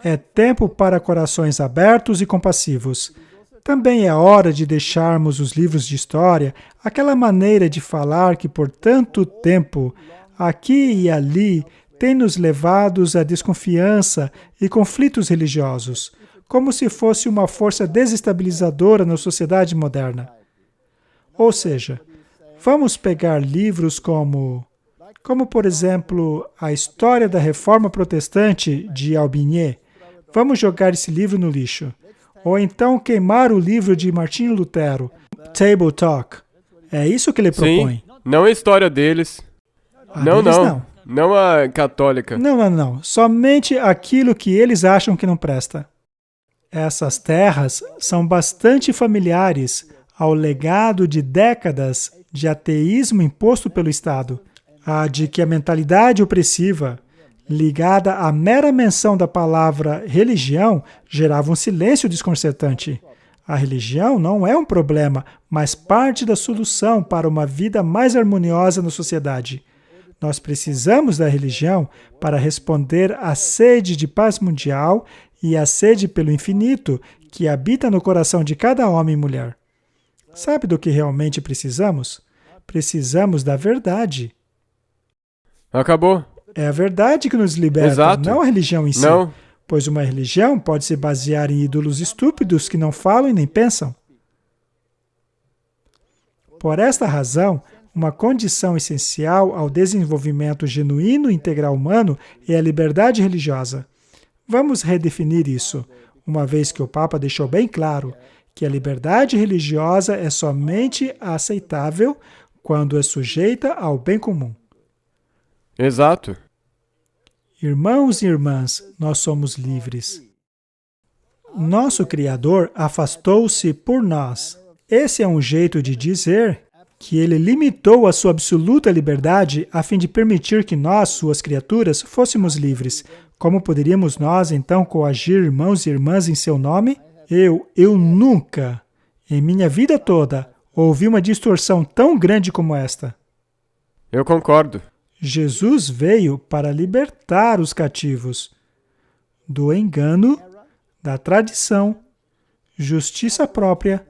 É tempo para corações abertos e compassivos. Também é hora de deixarmos os livros de história, aquela maneira de falar que por tanto tempo, aqui e ali, tem nos levados à desconfiança e conflitos religiosos, como se fosse uma força desestabilizadora na sociedade moderna. Ou seja, vamos pegar livros como por exemplo, a História da Reforma Protestante de Aubigné. Vamos jogar esse livro no lixo. Ou então queimar o livro de Martinho Lutero, Table Talk. É isso que ele propõe.
Sim, não a história deles. Não a católica.
Não. Somente aquilo que eles acham que não presta. Essas terras são bastante familiares ao legado de décadas de ateísmo imposto pelo Estado, a de que a mentalidade opressiva, ligada à mera menção da palavra religião, gerava um silêncio desconcertante. A religião não é um problema, mas parte da solução para uma vida mais harmoniosa na sociedade. Nós precisamos da religião para responder à sede de paz mundial e à sede pelo infinito que habita no coração de cada homem e mulher. Sabe do que realmente precisamos? Precisamos da verdade.
Acabou.
É a verdade que nos liberta,
Exato.
não a religião em si.
Não.
Pois uma religião pode se basear em ídolos estúpidos que não falam e nem pensam. Por esta razão, uma condição essencial ao desenvolvimento genuíno e integral humano é a liberdade religiosa. Vamos redefinir isso, uma vez que o Papa deixou bem claro que a liberdade religiosa é somente aceitável quando é sujeita ao bem comum.
Exato.
Irmãos e irmãs, nós somos livres. Nosso Criador afastou-se por nós. Esse é um jeito de dizer que ele limitou a sua absoluta liberdade a fim de permitir que nós, suas criaturas, fôssemos livres. Como poderíamos nós, então, coagir irmãos e irmãs em seu nome? Eu nunca, em minha vida toda, ouvi uma distorção tão grande como esta.
Eu concordo.
Jesus veio para libertar os cativos do engano, da tradição, justiça própria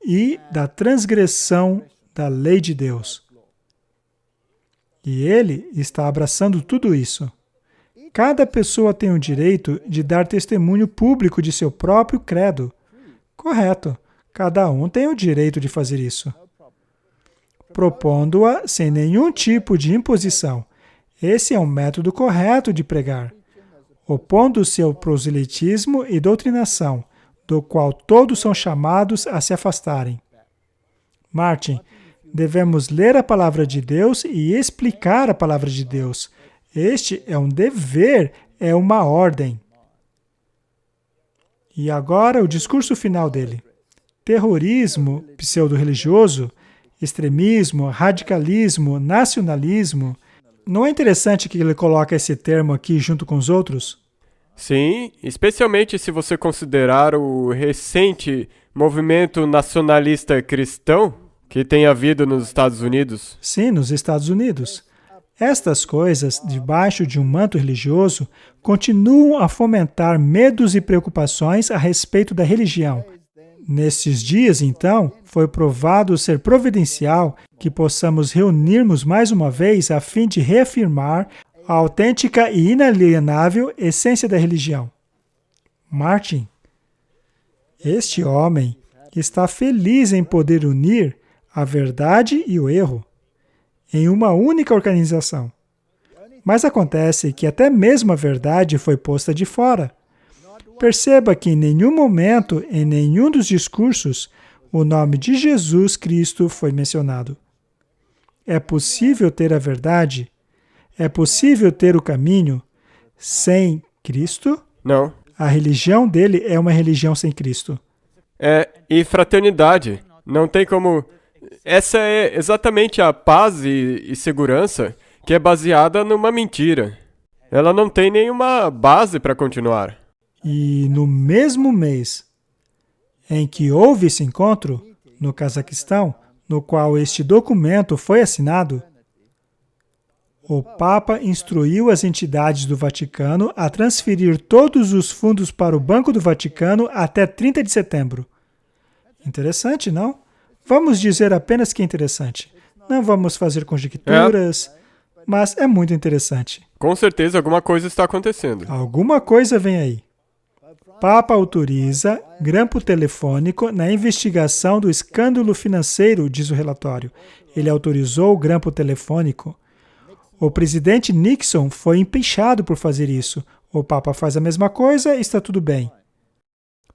e da transgressão da lei de Deus. E ele está abraçando tudo isso. Cada pessoa tem o direito de dar testemunho público de seu próprio credo. Correto. Cada um tem o direito de fazer isso, propondo-a sem nenhum tipo de imposição. Esse é um método correto de pregar, opondo-se ao proselitismo e doutrinação, do qual todos são chamados a se afastarem. Martin, devemos ler a palavra de Deus e explicar a palavra de Deus. Este é um dever, é uma ordem. E agora o discurso final dele. Terrorismo pseudo-religioso, extremismo, radicalismo, nacionalismo. Não é interessante que ele coloca esse termo aqui junto com os outros?
Sim, especialmente se você considerar o recente movimento nacionalista cristão que tem havido nos Estados Unidos.
Sim, nos Estados Unidos. Estas coisas, debaixo de um manto religioso, continuam a fomentar medos e preocupações a respeito da religião. Nesses dias, então, foi provado ser providencial que possamos reunirmos mais uma vez a fim de reafirmar a autêntica e inalienável essência da religião. Martin, este homem está feliz em poder unir a verdade e o erro em uma única organização. Mas acontece que até mesmo a verdade foi posta de fora. Perceba que em nenhum momento, em nenhum dos discursos, o nome de Jesus Cristo foi mencionado. É possível ter a verdade? É possível ter o caminho sem Cristo?
Não.
A religião dele é uma religião sem Cristo.
E fraternidade. Não tem como... Essa é exatamente a paz e segurança que é baseada numa mentira. Ela não tem nenhuma base para continuar.
E no mesmo mês em que houve esse encontro, no Cazaquistão, no qual este documento foi assinado, o Papa instruiu as entidades do Vaticano a transferir todos os fundos para o Banco do Vaticano até 30 de setembro. Interessante, não? Vamos dizer apenas que é interessante. Não vamos fazer conjecturas, mas é muito interessante.
Com certeza alguma coisa está acontecendo.
Alguma coisa vem aí. Papa autoriza grampo telefônico na investigação do escândalo financeiro, diz o relatório. Ele autorizou o grampo telefônico. O presidente Nixon foi empichado por fazer isso. O Papa faz a mesma coisa e está tudo bem.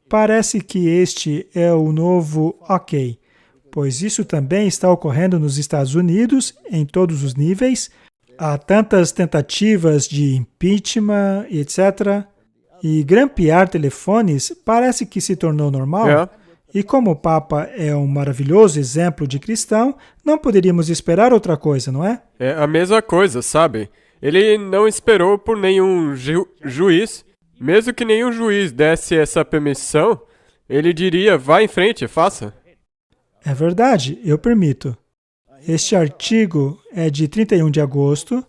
Parece que este é o novo ok, pois isso também está ocorrendo nos Estados Unidos, em todos os níveis. Há tantas tentativas de impeachment, etc., e grampear telefones parece que se tornou normal. E como o Papa é um maravilhoso exemplo de cristão, não poderíamos esperar outra coisa, não é?
É a mesma coisa, sabe? Ele não esperou por nenhum juiz. Mesmo que nenhum juiz desse essa permissão, ele diria, vá em frente, faça.
É verdade, eu permito. Este artigo é de 31 de agosto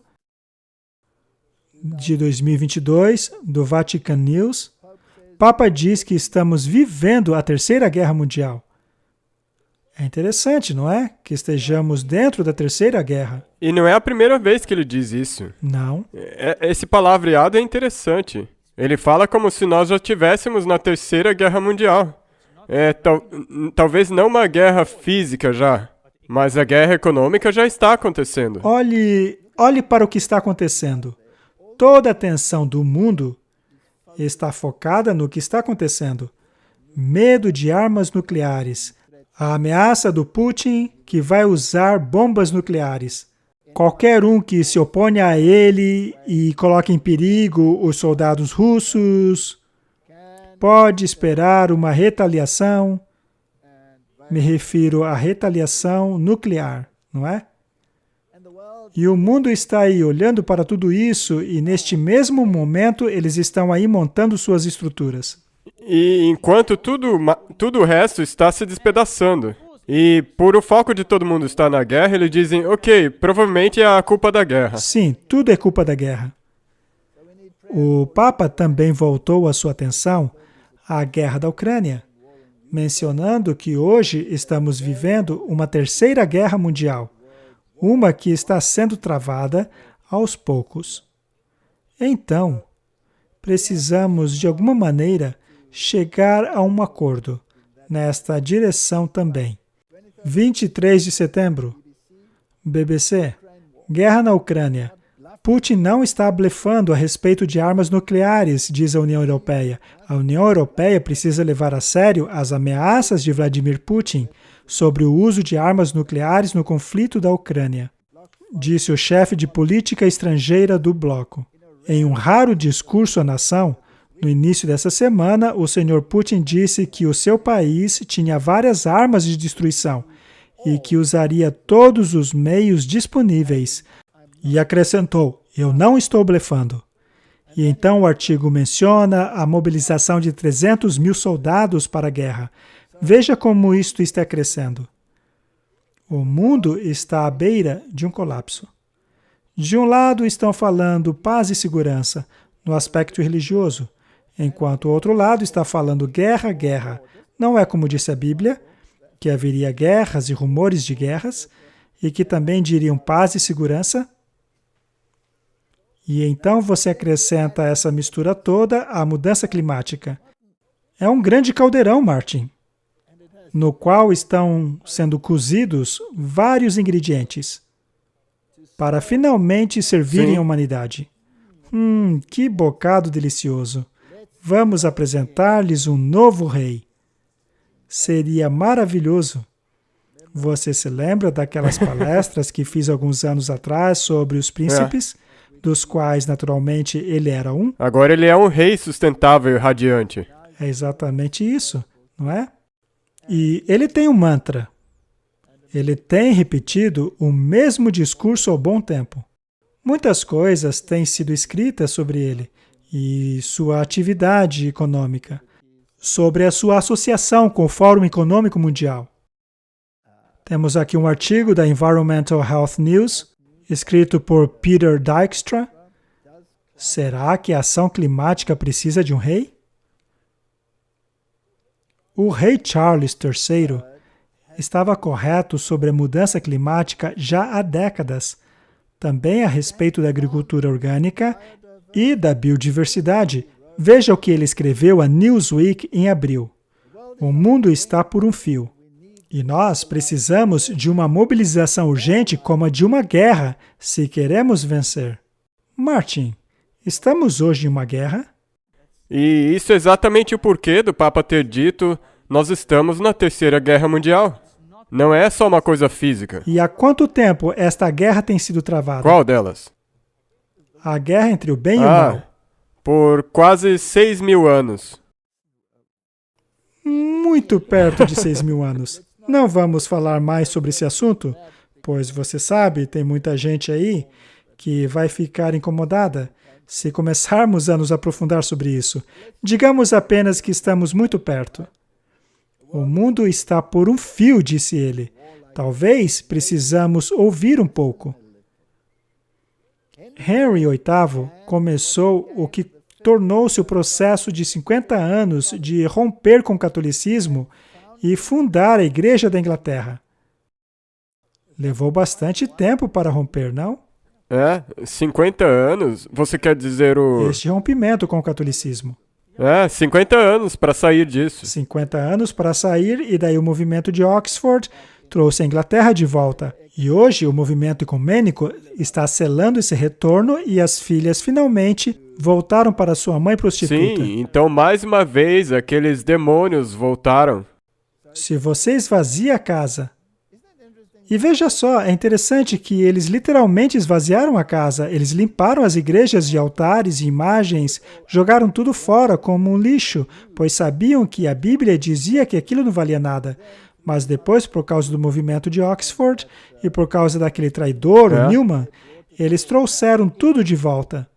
de 2022, do Vatican News. Papa diz que estamos vivendo a Terceira Guerra Mundial. É interessante, não é? Que estejamos dentro da Terceira Guerra.
E não é a primeira vez que ele diz isso.
Não.
Esse palavreado é interessante. Ele fala como se nós já estivéssemos na Terceira Guerra Mundial. Talvez não uma guerra física já, mas a guerra econômica já está acontecendo.
Olhe para o que está acontecendo. Toda a atenção do mundo está focada no que está acontecendo. Medo de armas nucleares. A ameaça do Putin que vai usar bombas nucleares. Qualquer um que se oponha a ele e coloque em perigo os soldados russos pode esperar uma retaliação. Me refiro à retaliação nuclear, não é? E o mundo está aí olhando para tudo isso e neste mesmo momento eles estão aí montando suas estruturas.
E enquanto tudo o resto está se despedaçando. E por o foco de todo mundo estar na guerra, eles dizem, ok, provavelmente é a culpa da guerra.
Sim, tudo é culpa da guerra. O Papa também voltou a sua atenção à guerra da Ucrânia, mencionando que hoje estamos vivendo uma terceira guerra mundial, uma que está sendo travada aos poucos. Então, precisamos, de alguma maneira, chegar a um acordo nesta direção também. 23 de setembro, BBC, guerra na Ucrânia. Putin não está blefando a respeito de armas nucleares, diz a União Europeia. A União Europeia precisa levar a sério as ameaças de Vladimir Putin sobre o uso de armas nucleares no conflito da Ucrânia, disse o chefe de política estrangeira do bloco. Em um raro discurso à nação, No início dessa semana, o Sr. Putin disse que o seu país tinha várias armas de destruição e que usaria todos os meios disponíveis. E acrescentou, eu não estou blefando. E então o artigo menciona a mobilização de 300 mil soldados para a guerra. Veja como isto está crescendo. O mundo está à beira de um colapso. De um lado estão falando paz e segurança, no aspecto religioso, enquanto o outro lado está falando guerra, guerra. Não é como disse a Bíblia, que haveria guerras e rumores de guerras, e que também diriam paz e segurança. E então você acrescenta essa mistura toda à mudança climática. É um grande caldeirão, Martin, no qual estão sendo cozidos vários ingredientes para finalmente servirem a humanidade. Que bocado delicioso! Vamos apresentar-lhes um novo rei. Seria maravilhoso. Você se lembra daquelas palestras que fiz alguns anos atrás sobre os príncipes, dos quais, naturalmente, ele era um?
Agora ele é um rei sustentável e radiante.
É exatamente isso, não é? E ele tem um mantra. Ele tem repetido o mesmo discurso ao bom tempo. Muitas coisas têm sido escritas sobre ele e sua atividade econômica, sobre a sua associação com o Fórum Econômico Mundial. Temos aqui um artigo da Environmental Health News, escrito por Peter Dijkstra. Será que a ação climática precisa de um rei? O rei Charles III estava correto sobre a mudança climática já há décadas, também a respeito da agricultura orgânica e da biodiversidade. Veja o que ele escreveu a Newsweek em abril. O mundo está por um fio. E nós precisamos de uma mobilização urgente como a de uma guerra, se queremos vencer. Martin, estamos hoje em uma guerra?
E isso é exatamente o porquê do Papa ter dito: nós estamos na Terceira Guerra Mundial. Não é só uma coisa física.
E há quanto tempo esta guerra tem sido travada?
Qual delas?
A guerra entre o bem e o mal.
Por quase 6.000 anos.
Muito perto de 6.000 anos. Não vamos falar mais sobre esse assunto, pois você sabe, tem muita gente aí que vai ficar incomodada se começarmos a nos aprofundar sobre isso. Digamos apenas que estamos muito perto. O mundo está por um fio, disse ele. Talvez precisamos ouvir um pouco. Henry VIII começou o que tornou-se o processo de 50 anos de romper com o catolicismo e fundar a Igreja da Inglaterra. Levou bastante tempo para romper, não?
50 anos? Você quer dizer
Este rompimento com o catolicismo.
50 anos para sair disso.
50 anos para sair, e daí o movimento de Oxford trouxe a Inglaterra de volta. E hoje o movimento ecumênico está selando esse retorno e as filhas finalmente voltaram para sua mãe prostituta.
Sim, então mais uma vez aqueles demônios voltaram.
Se você esvazia a casa... E veja só, é interessante que eles literalmente esvaziaram a casa, eles limparam as igrejas de altares e imagens, jogaram tudo fora como um lixo, pois sabiam que a Bíblia dizia que aquilo não valia nada. Mas depois, por causa do movimento de Oxford e por causa daquele traidor, o Newman, eles trouxeram tudo de volta.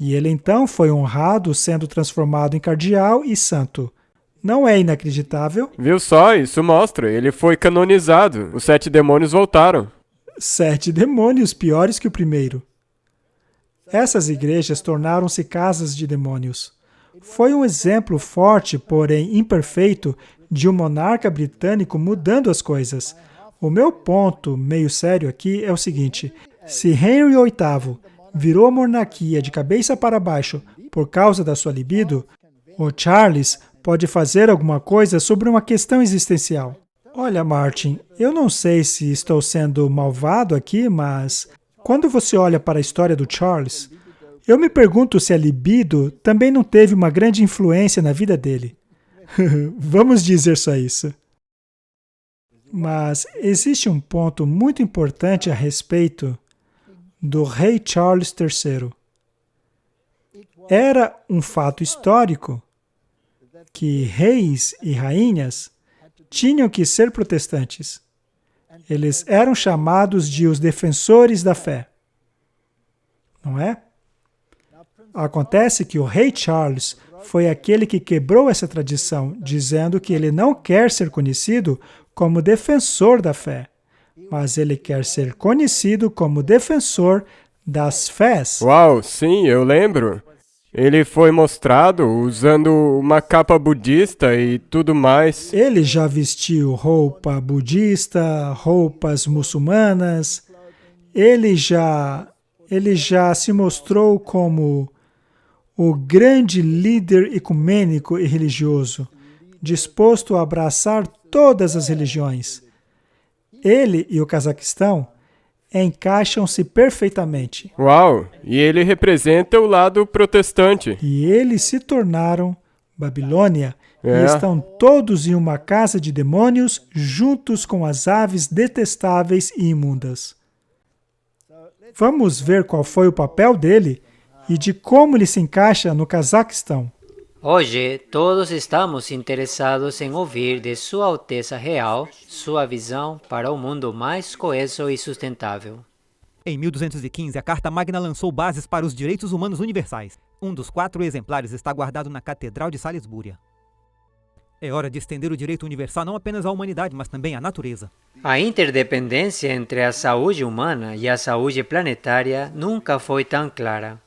E ele então foi honrado, sendo transformado em cardeal e santo. Não é inacreditável?
Viu só? Isso mostra. Ele foi canonizado. Os 7 demônios voltaram.
7 demônios piores que o primeiro. Essas igrejas tornaram-se casas de demônios. Foi um exemplo forte, porém imperfeito, de um monarca britânico mudando as coisas. O meu ponto, meio sério aqui, é o seguinte: se Henry VIII virou a monarquia de cabeça para baixo por causa da sua libido, o Charles pode fazer alguma coisa sobre uma questão existencial. Olha, Martin, eu não sei se estou sendo malvado aqui, mas quando você olha para a história do Charles, eu me pergunto se a libido também não teve uma grande influência na vida dele. Vamos dizer só isso. Mas existe um ponto muito importante a respeito do rei Charles III. Era um fato histórico que reis e rainhas tinham que ser protestantes. Eles eram chamados de os defensores da fé. Não é? Acontece que o rei Charles foi aquele que quebrou essa tradição, dizendo que ele não quer ser conhecido como defensor da fé, mas ele quer ser conhecido como defensor das fés.
Uau, sim, eu lembro. Ele foi mostrado usando uma capa budista e tudo mais.
Ele já vestiu roupa budista, roupas muçulmanas. Ele já se mostrou como o grande líder ecumênico e religioso, disposto a abraçar todas as religiões. Ele e o Cazaquistão encaixam-se perfeitamente.
Uau, e ele representa o lado protestante.
E eles se tornaram Babilônia e
É.
estão todos em uma casa de demônios, juntos com as aves detestáveis e imundas. Vamos ver qual foi o papel dele e de como ele se encaixa no Cazaquistão.
Hoje, todos estamos interessados em ouvir de Sua Alteza Real sua visão para um mundo mais coeso e sustentável.
Em 1215, a Carta Magna lançou bases para os direitos humanos universais. Um dos 4 exemplares está guardado na Catedral de Salisbúria. É hora de estender o direito universal não apenas à humanidade, mas também à natureza.
A interdependência entre a saúde humana e a saúde planetária nunca foi tão clara.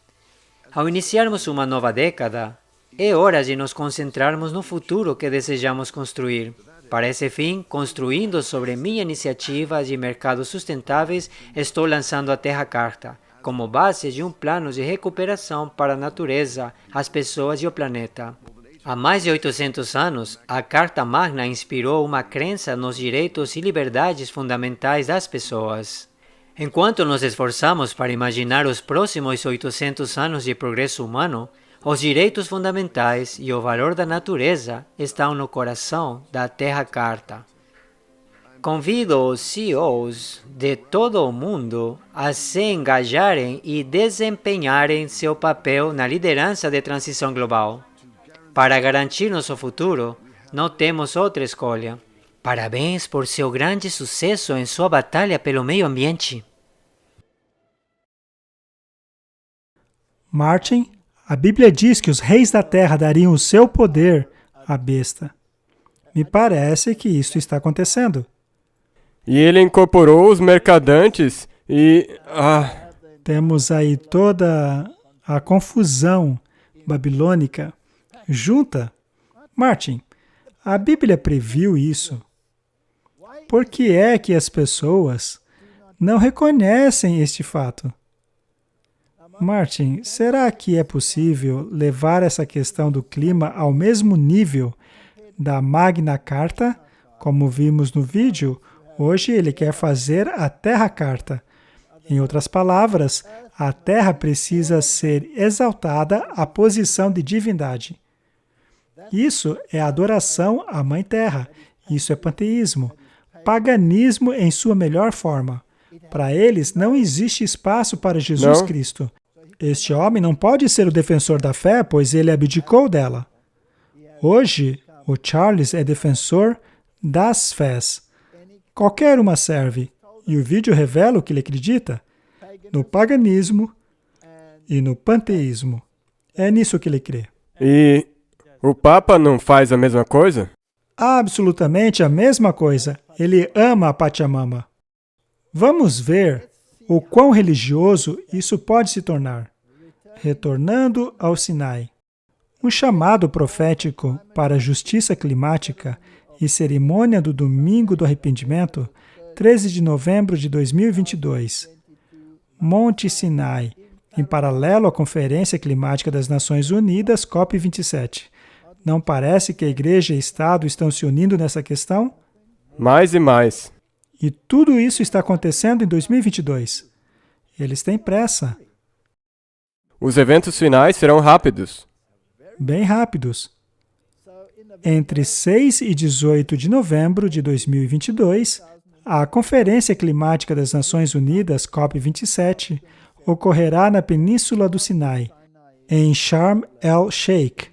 Ao iniciarmos uma nova década, é hora de nos concentrarmos no futuro que desejamos construir. Para esse fim, construindo sobre minha iniciativa de mercados sustentáveis, estou lançando a Terra Carta, como base de um plano de recuperação para a natureza, as pessoas e o planeta. Há mais de 800 anos, a Carta Magna inspirou uma crença nos direitos e liberdades fundamentais das pessoas. Enquanto nos esforçamos para imaginar os próximos 800 anos de progresso humano, os direitos fundamentais e o valor da natureza estão no coração da Terra Carta. Convido os CEOs de todo o mundo a se engajarem e desempenharem seu papel na liderança de transição global. Para garantir nosso futuro, não temos outra escolha. Parabéns por seu grande sucesso em sua batalha pelo meio ambiente.
Martin, a Bíblia diz que os reis da terra dariam o seu poder à besta. Me parece que isso está acontecendo.
E ele incorporou os mercadantes e...
Temos aí toda a confusão babilônica junta. Martin, a Bíblia previu isso. Por que é que as pessoas não reconhecem este fato? Martin, será que é possível levar essa questão do clima ao mesmo nível da Magna Carta? Como vimos no vídeo, hoje ele quer fazer a Terra Carta. Em outras palavras, a Terra precisa ser exaltada à posição de divindade. Isso é adoração à Mãe Terra. Isso é panteísmo. Paganismo em sua melhor forma. Para eles, não existe espaço para Jesus Cristo. Este homem não pode ser o defensor da fé, pois ele abdicou dela. Hoje, o Charles é defensor das fés. Qualquer uma serve. E o vídeo revela o que ele acredita: no paganismo e no panteísmo. É nisso que ele crê.
E o Papa não faz a mesma coisa?
Absolutamente a mesma coisa. Ele ama a Pachamama. Vamos ver o quão religioso isso pode se tornar. Retornando ao Sinai. Um chamado profético para a justiça climática e cerimônia do Domingo do Arrependimento, 13 de novembro de 2022. Monte Sinai, em paralelo à Conferência Climática das Nações Unidas, COP27. Não parece que a Igreja e Estado estão se unindo nessa questão?
Mais e mais.
E tudo isso está acontecendo em 2022. Eles têm pressa.
Os eventos finais serão rápidos.
Bem rápidos. Entre 6 e 18 de novembro de 2022, a Conferência Climática das Nações Unidas, COP27, ocorrerá na Península do Sinai. Em Sharm el-Sheikh,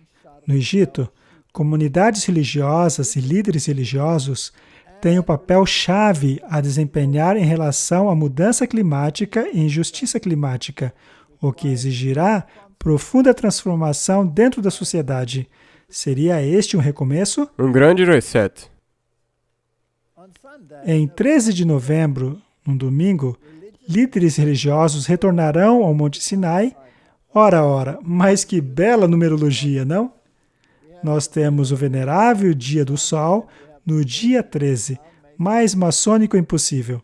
no Egito, comunidades religiosas e líderes religiosos têm um papel-chave a desempenhar em relação à mudança climática e injustiça climática, o que exigirá profunda transformação dentro da sociedade. Seria este um recomeço?
Um grande reset.
Em 13 de novembro, num domingo, líderes religiosos retornarão ao Monte Sinai. Ora, mas que bela numerologia, não? Nós temos o venerável Dia do Sol no dia 13, mais maçônico impossível.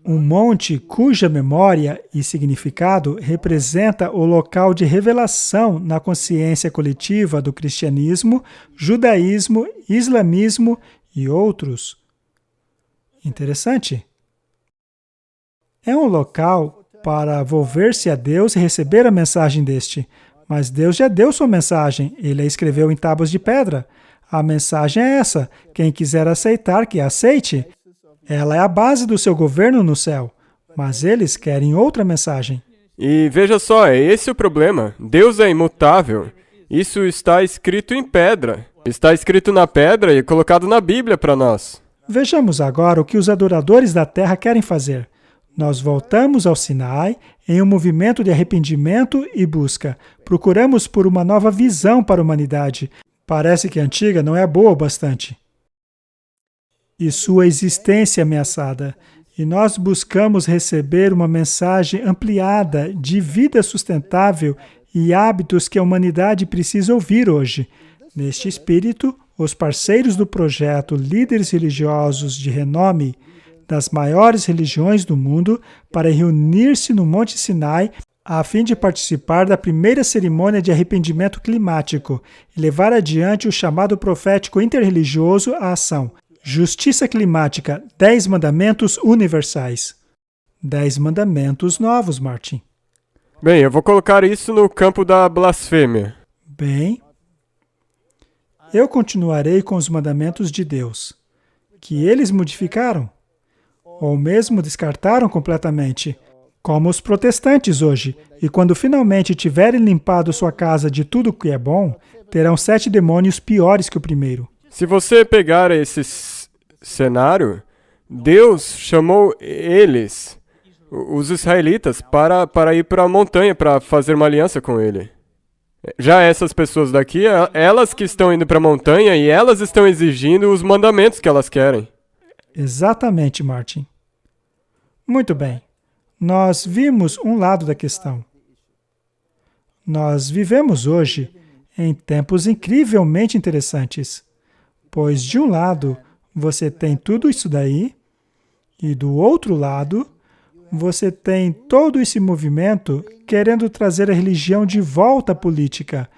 Um monte cuja memória e significado representa o local de revelação na consciência coletiva do cristianismo, judaísmo, islamismo e outros. Interessante. É um local para volver-se a Deus e receber a mensagem deste. Mas Deus já deu sua mensagem, Ele a escreveu em tábuas de pedra. A mensagem é essa, quem quiser aceitar, que a aceite. Ela é a base do seu governo no céu, mas eles querem outra mensagem.
E veja só, é esse o problema. Deus é imutável. Isso está escrito em pedra. Está escrito na pedra e colocado na Bíblia para nós.
Vejamos agora o que os adoradores da terra querem fazer. Nós voltamos ao Sinai em um movimento de arrependimento e busca. Procuramos por uma nova visão para a humanidade. Parece que a antiga não é boa o bastante. E sua existência ameaçada. E nós buscamos receber uma mensagem ampliada de vida sustentável e hábitos que a humanidade precisa ouvir hoje. Neste espírito, os parceiros do projeto Líderes Religiosos de Renome das maiores religiões do mundo para reunir-se no Monte Sinai a fim de participar da primeira cerimônia de arrependimento climático e levar adiante o chamado profético interreligioso à ação. Justiça climática, 10 mandamentos universais. 10 mandamentos novos, Martin.
Bem, eu vou colocar isso no campo da blasfêmia.
Bem, eu continuarei com os mandamentos de Deus, que eles modificaram, ou mesmo descartaram completamente, como os protestantes hoje, e quando finalmente tiverem limpado sua casa de tudo que é bom, terão 7 demônios piores que o primeiro.
Se você pegar esse cenário, Deus chamou eles, os israelitas, para ir para a montanha para fazer uma aliança com ele. Já essas pessoas daqui, elas que estão indo para a montanha e elas estão exigindo os mandamentos que elas querem.
Exatamente, Martin. Muito bem. Nós vimos um lado da questão. Nós vivemos hoje em tempos incrivelmente interessantes, pois de um lado você tem tudo isso daí e do outro lado você tem todo esse movimento querendo trazer a religião de volta à política,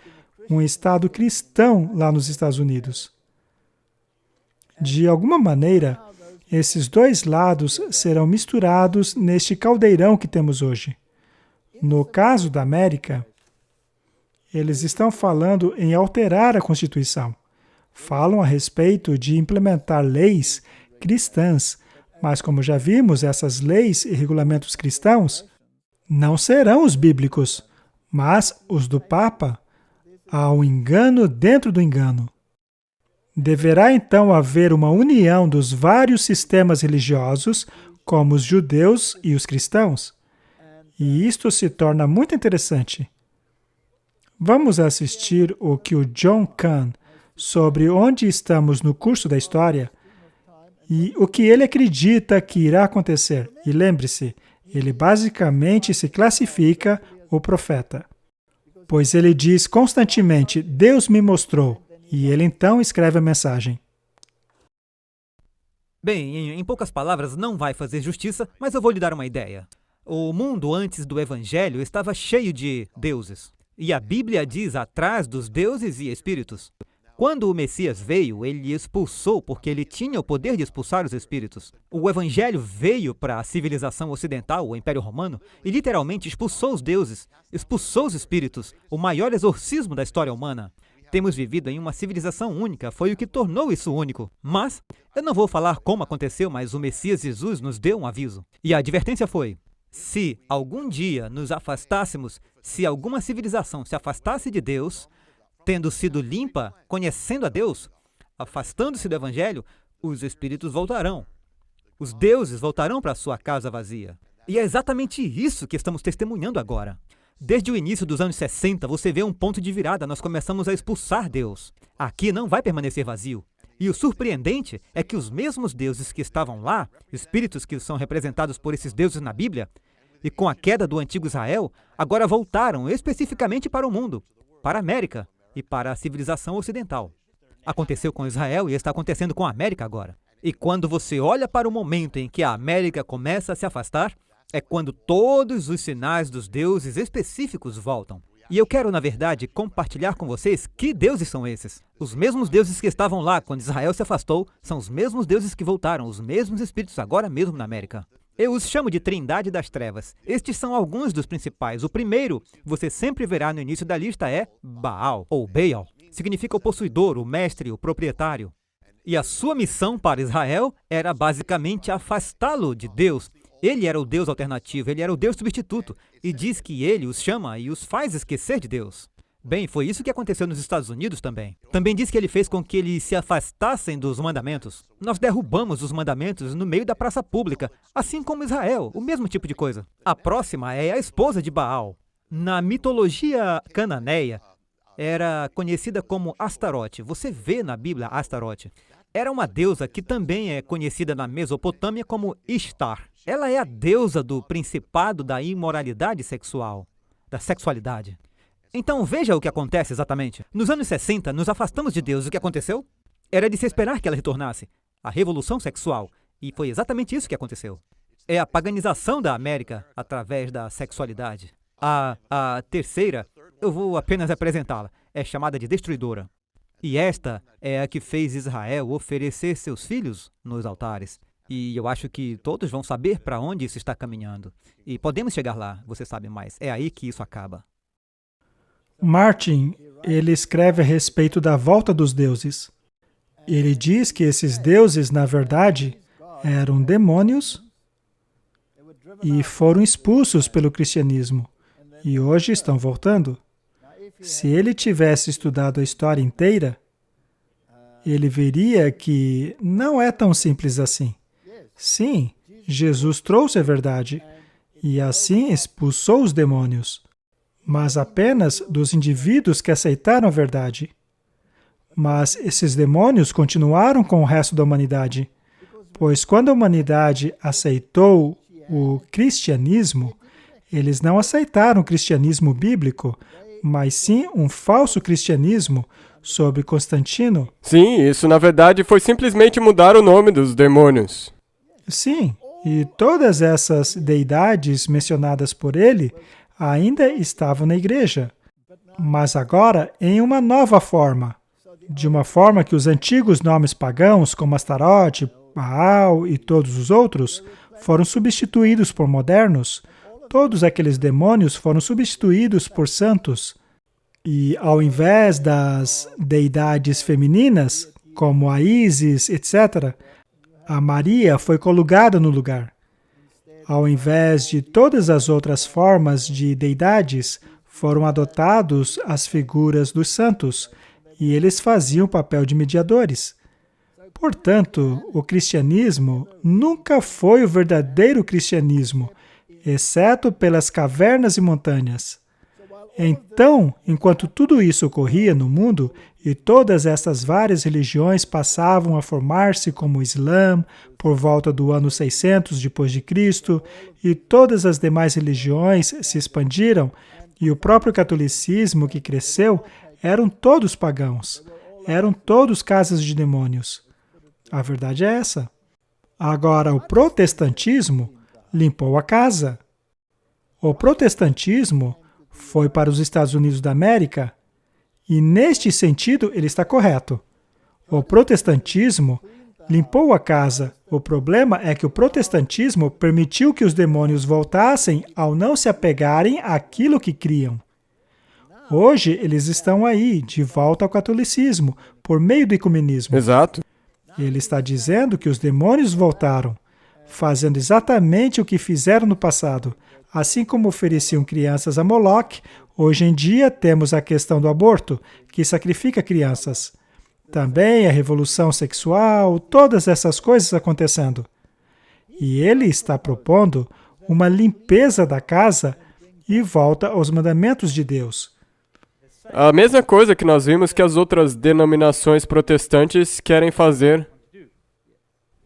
um Estado cristão lá nos Estados Unidos. De alguma maneira, esses dois lados serão misturados neste caldeirão que temos hoje. No caso da América, eles estão falando em alterar a Constituição. Falam a respeito de implementar leis cristãs, mas como já vimos, essas leis e regulamentos cristãos não serão os bíblicos, mas os do Papa. Há um engano dentro do engano. Deverá então haver uma união dos vários sistemas religiosos, como os judeus e os cristãos. E isto se torna muito interessante. Vamos assistir o que o John Kahn, sobre onde estamos no curso da história, e o que ele acredita que irá acontecer. E lembre-se, ele basicamente se classifica o profeta. Pois ele diz constantemente, Deus me mostrou. E ele então escreve a mensagem.
Bem, em poucas palavras, não vai fazer justiça, mas eu vou lhe dar uma ideia. O mundo antes do Evangelho estava cheio de deuses. E a Bíblia diz atrás dos deuses e espíritos. Quando o Messias veio, ele expulsou, porque ele tinha o poder de expulsar os espíritos. O Evangelho veio para a civilização ocidental, o Império Romano, e literalmente expulsou os deuses, expulsou os espíritos, o maior exorcismo da história humana. Temos vivido em uma civilização única, foi o que tornou isso único. Mas, eu não vou falar como aconteceu, mas o Messias Jesus nos deu um aviso. E a advertência foi, Se algum dia nos afastássemos, se alguma civilização se afastasse de Deus, tendo sido limpa, conhecendo a Deus, afastando-se do Evangelho, os espíritos voltarão. Os deuses voltarão para a sua casa vazia. E é exatamente isso que estamos testemunhando agora. Desde o início dos anos 60, você vê um ponto de virada, nós começamos a expulsar Deus. Aqui não vai permanecer vazio. E o surpreendente é que os mesmos deuses que estavam lá, espíritos que são representados por esses deuses na Bíblia, e com a queda do antigo Israel, agora voltaram especificamente para o mundo, para a América e para a civilização ocidental. Aconteceu com Israel e está acontecendo com a América agora. E quando você olha para o momento em que a América começa a se afastar, é quando todos os sinais dos deuses específicos voltam. E eu quero, na verdade, compartilhar com vocês que deuses são esses. Os mesmos deuses que estavam lá quando Israel se afastou são os mesmos deuses que voltaram, os mesmos espíritos agora mesmo na América. Eu os chamo de Trindade das Trevas. Estes são alguns dos principais. O primeiro, você sempre verá no início da lista, é Baal, ou Baal. Significa o possuidor, o mestre, o proprietário. E a sua missão para Israel era basicamente afastá-lo de Deus. Ele era o Deus alternativo, ele era o Deus substituto, e diz que ele os chama e os faz esquecer de Deus. Bem, foi isso que aconteceu nos Estados Unidos também. Também diz que ele fez com que eles se afastassem dos mandamentos. Nós derrubamos os mandamentos no meio da praça pública, assim como Israel, o mesmo tipo de coisa. A próxima é a esposa de Baal. Na mitologia cananeia, era conhecida como Astarote. Você vê na Bíblia Astarote. Era uma deusa que também é conhecida na Mesopotâmia como Ishtar. Ela é a deusa do principado da imoralidade sexual, da sexualidade. Então veja o que acontece exatamente. Nos anos 60, nos afastamos de Deus. O que aconteceu? Era de se esperar que ela retornasse. A revolução sexual. E foi exatamente isso que aconteceu. É a paganização da América através da sexualidade. A terceira, eu vou apenas apresentá-la, é chamada de Destruidora. E esta é a que fez Israel oferecer seus filhos nos altares. E eu acho que todos vão saber para onde isso está caminhando. E podemos chegar lá, você sabe mais. É aí que isso acaba.
Martin, ele escreve a respeito da volta dos deuses. Ele diz que esses deuses, na verdade, eram demônios e foram expulsos pelo cristianismo. E hoje estão voltando. Se ele tivesse estudado a história inteira, ele veria que não é tão simples assim. Sim, Jesus trouxe a verdade e assim expulsou os demônios, mas apenas dos indivíduos que aceitaram a verdade. Mas esses demônios continuaram com o resto da humanidade, pois quando a humanidade aceitou o cristianismo, eles não aceitaram o cristianismo bíblico, mas sim um falso cristianismo sobre Constantino.
Sim, isso na verdade foi simplesmente mudar o nome dos demônios.
Sim, e todas essas deidades mencionadas por ele ainda estavam na igreja, mas agora em uma nova forma, de uma forma que os antigos nomes pagãos, como Astarote, Baal e todos os outros, foram substituídos por modernos. Todos aqueles demônios foram substituídos por santos. E ao invés das deidades femininas, como a Ísis, etc., a Maria foi colocada no lugar. Ao invés de todas as outras formas de deidades, foram adotados as figuras dos santos, e eles faziam o papel de mediadores. Portanto, o cristianismo nunca foi o verdadeiro cristianismo, exceto pelas cavernas e montanhas. Então, enquanto tudo isso ocorria no mundo, e todas essas várias religiões passavam a formar-se como o Islã por volta do ano 600 depois de Cristo, e todas as demais religiões se expandiram, e o próprio catolicismo que cresceu, eram todos pagãos, eram todos casas de demônios. A verdade é essa. Agora, o protestantismo limpou a casa. O protestantismo foi para os Estados Unidos da América, e neste sentido ele está correto. O protestantismo limpou a casa. O problema é que o protestantismo permitiu que os demônios voltassem ao não se apegarem àquilo que criam. Hoje eles estão aí, de volta ao catolicismo, por meio do ecumenismo.
Exato.
Ele está dizendo que os demônios voltaram, fazendo exatamente o que fizeram no passado, Assim como ofereciam crianças a Moloque, hoje em dia temos a questão do aborto, que sacrifica crianças. Também a revolução sexual, todas essas coisas acontecendo. E ele está propondo uma limpeza da casa e volta aos mandamentos de Deus.
A mesma coisa que nós vimos que as outras denominações protestantes querem fazer.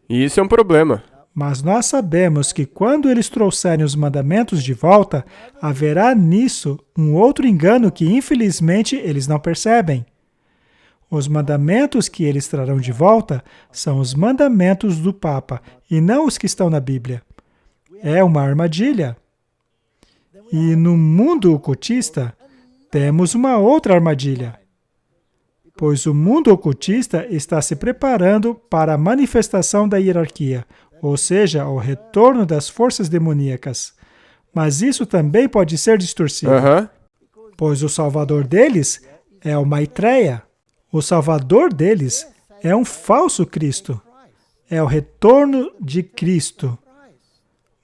E isso é um problema.
Mas nós sabemos que quando eles trouxerem os mandamentos de volta, haverá nisso um outro engano que, infelizmente, eles não percebem. Os mandamentos que eles trarão de volta são os mandamentos do Papa, e não os que estão na Bíblia. É uma armadilha. E no mundo ocultista, temos uma outra armadilha. Pois o mundo ocultista está se preparando para a manifestação da hierarquia, ou seja, o retorno das forças demoníacas. Mas isso também pode ser distorcido. Pois o salvador deles é o Maitreya. O salvador deles é um falso Cristo. É o retorno de Cristo.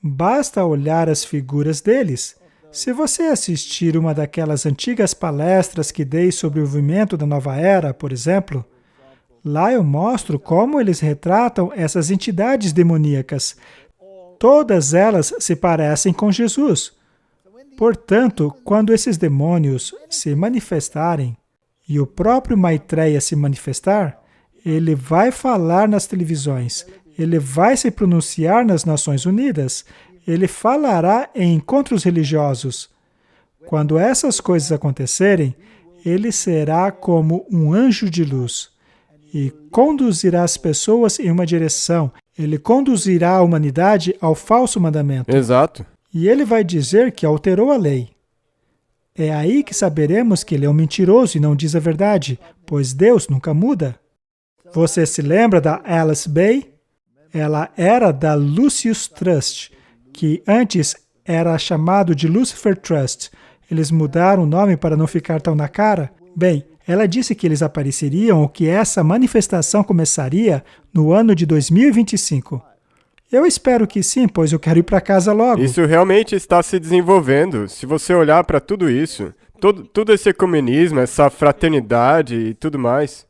Basta olhar as figuras deles. Se você assistir uma daquelas antigas palestras que dei sobre o movimento da nova era, por exemplo, lá eu mostro como eles retratam essas entidades demoníacas. Todas elas se parecem com Jesus. Portanto, quando esses demônios se manifestarem e o próprio Maitreya se manifestar, ele vai falar nas televisões, ele vai se pronunciar nas Nações Unidas, ele falará em encontros religiosos. Quando essas coisas acontecerem, ele será como um anjo de luz e conduzirá as pessoas em uma direção. Ele conduzirá a humanidade ao falso mandamento.
Exato.
E ele vai dizer que alterou a lei. É aí que saberemos que ele é um mentiroso e não diz a verdade, pois Deus nunca muda. Você se lembra da Alice Bay? Ela era da Lucius Trust, que antes era chamado de Lucifer Trust. Eles mudaram o nome para não ficar tão na cara. Bem, ela disse que eles apareceriam ou que essa manifestação começaria no ano de 2025. Eu espero que sim, pois eu quero ir para casa logo.
Isso realmente está se desenvolvendo. Se você olhar para tudo isso, todo esse ecumenismo, essa fraternidade e tudo mais,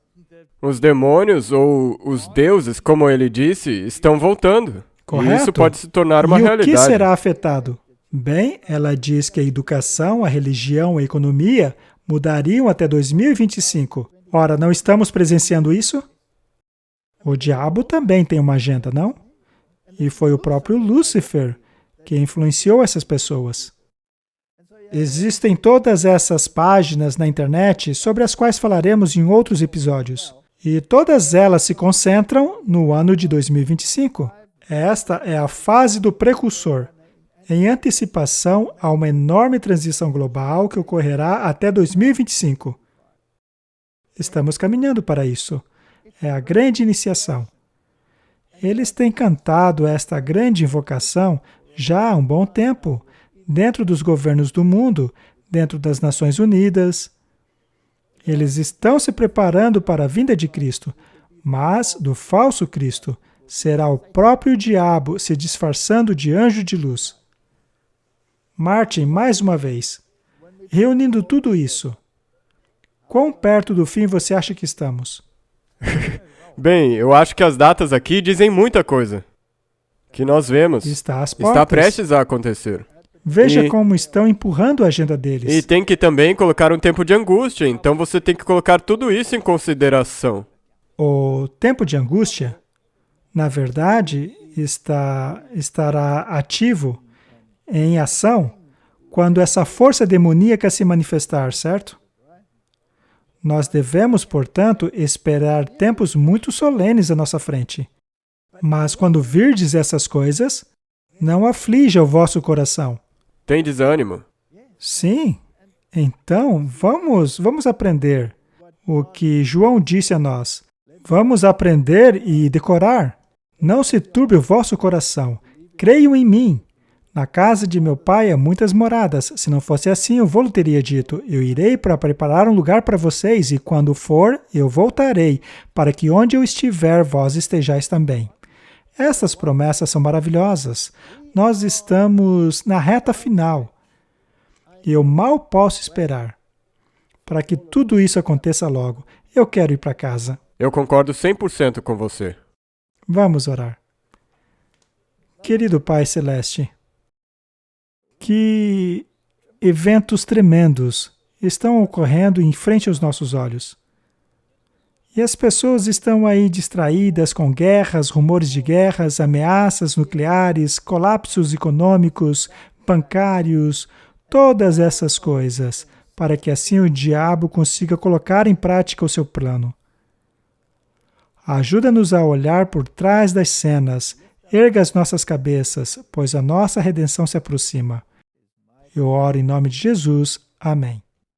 os demônios ou os deuses, como ele disse, estão voltando.
Correto.
E isso pode se tornar uma realidade.
E o que será afetado? Bem, ela diz que a educação, a religião, a economia mudariam até 2025. Ora, não estamos presenciando isso? O diabo também tem uma agenda, não? E foi o próprio Lúcifer que influenciou essas pessoas. Existem todas essas páginas na internet sobre as quais falaremos em outros episódios. E todas elas se concentram no ano de 2025. Esta é a fase do precursor, em antecipação a uma enorme transição global que ocorrerá até 2025. Estamos caminhando para isso. É a grande iniciação. Eles têm cantado esta grande invocação já há um bom tempo, dentro dos governos do mundo, dentro das Nações Unidas. Eles estão se preparando para a vinda de Cristo, mas do falso Cristo será o próprio diabo se disfarçando de anjo de luz. Martin, mais uma vez, reunindo tudo isso, quão perto do fim você acha que estamos?
Bem, eu acho que as datas aqui dizem muita coisa. Que nós vemos.
Está às portas.
Está prestes a acontecer.
Veja como estão empurrando a agenda deles.
E tem que também colocar um tempo de angústia, então você tem que colocar tudo isso em consideração.
O tempo de angústia, na verdade, estará ativo em ação quando essa força demoníaca se manifestar, certo? Nós devemos, portanto, esperar tempos muito solenes à nossa frente. Mas quando virdes essas coisas, não aflija o vosso coração.
Tem desânimo?
Sim. Então, vamos aprender o que João disse a nós. Vamos aprender e decorar. Não se turbe o vosso coração. Creiam em mim. Na casa de meu pai há muitas moradas. Se não fosse assim, eu vou-lhe teria dito. Eu irei para preparar um lugar para vocês, e quando for, eu voltarei, para que onde eu estiver, vós estejais também. Estas promessas são maravilhosas. Nós estamos na reta final. E eu mal posso esperar para que tudo isso aconteça logo. Eu quero ir para casa.
Eu concordo 100% com você.
Vamos orar. Querido Pai Celeste, que eventos tremendos estão ocorrendo em frente aos nossos olhos. E as pessoas estão aí distraídas com guerras, rumores de guerras, ameaças nucleares, colapsos econômicos, bancários, todas essas coisas, para que assim o diabo consiga colocar em prática o seu plano. Ajuda-nos a olhar por trás das cenas, erga as nossas cabeças, pois a nossa redenção se aproxima. Eu oro em nome de Jesus. Amém.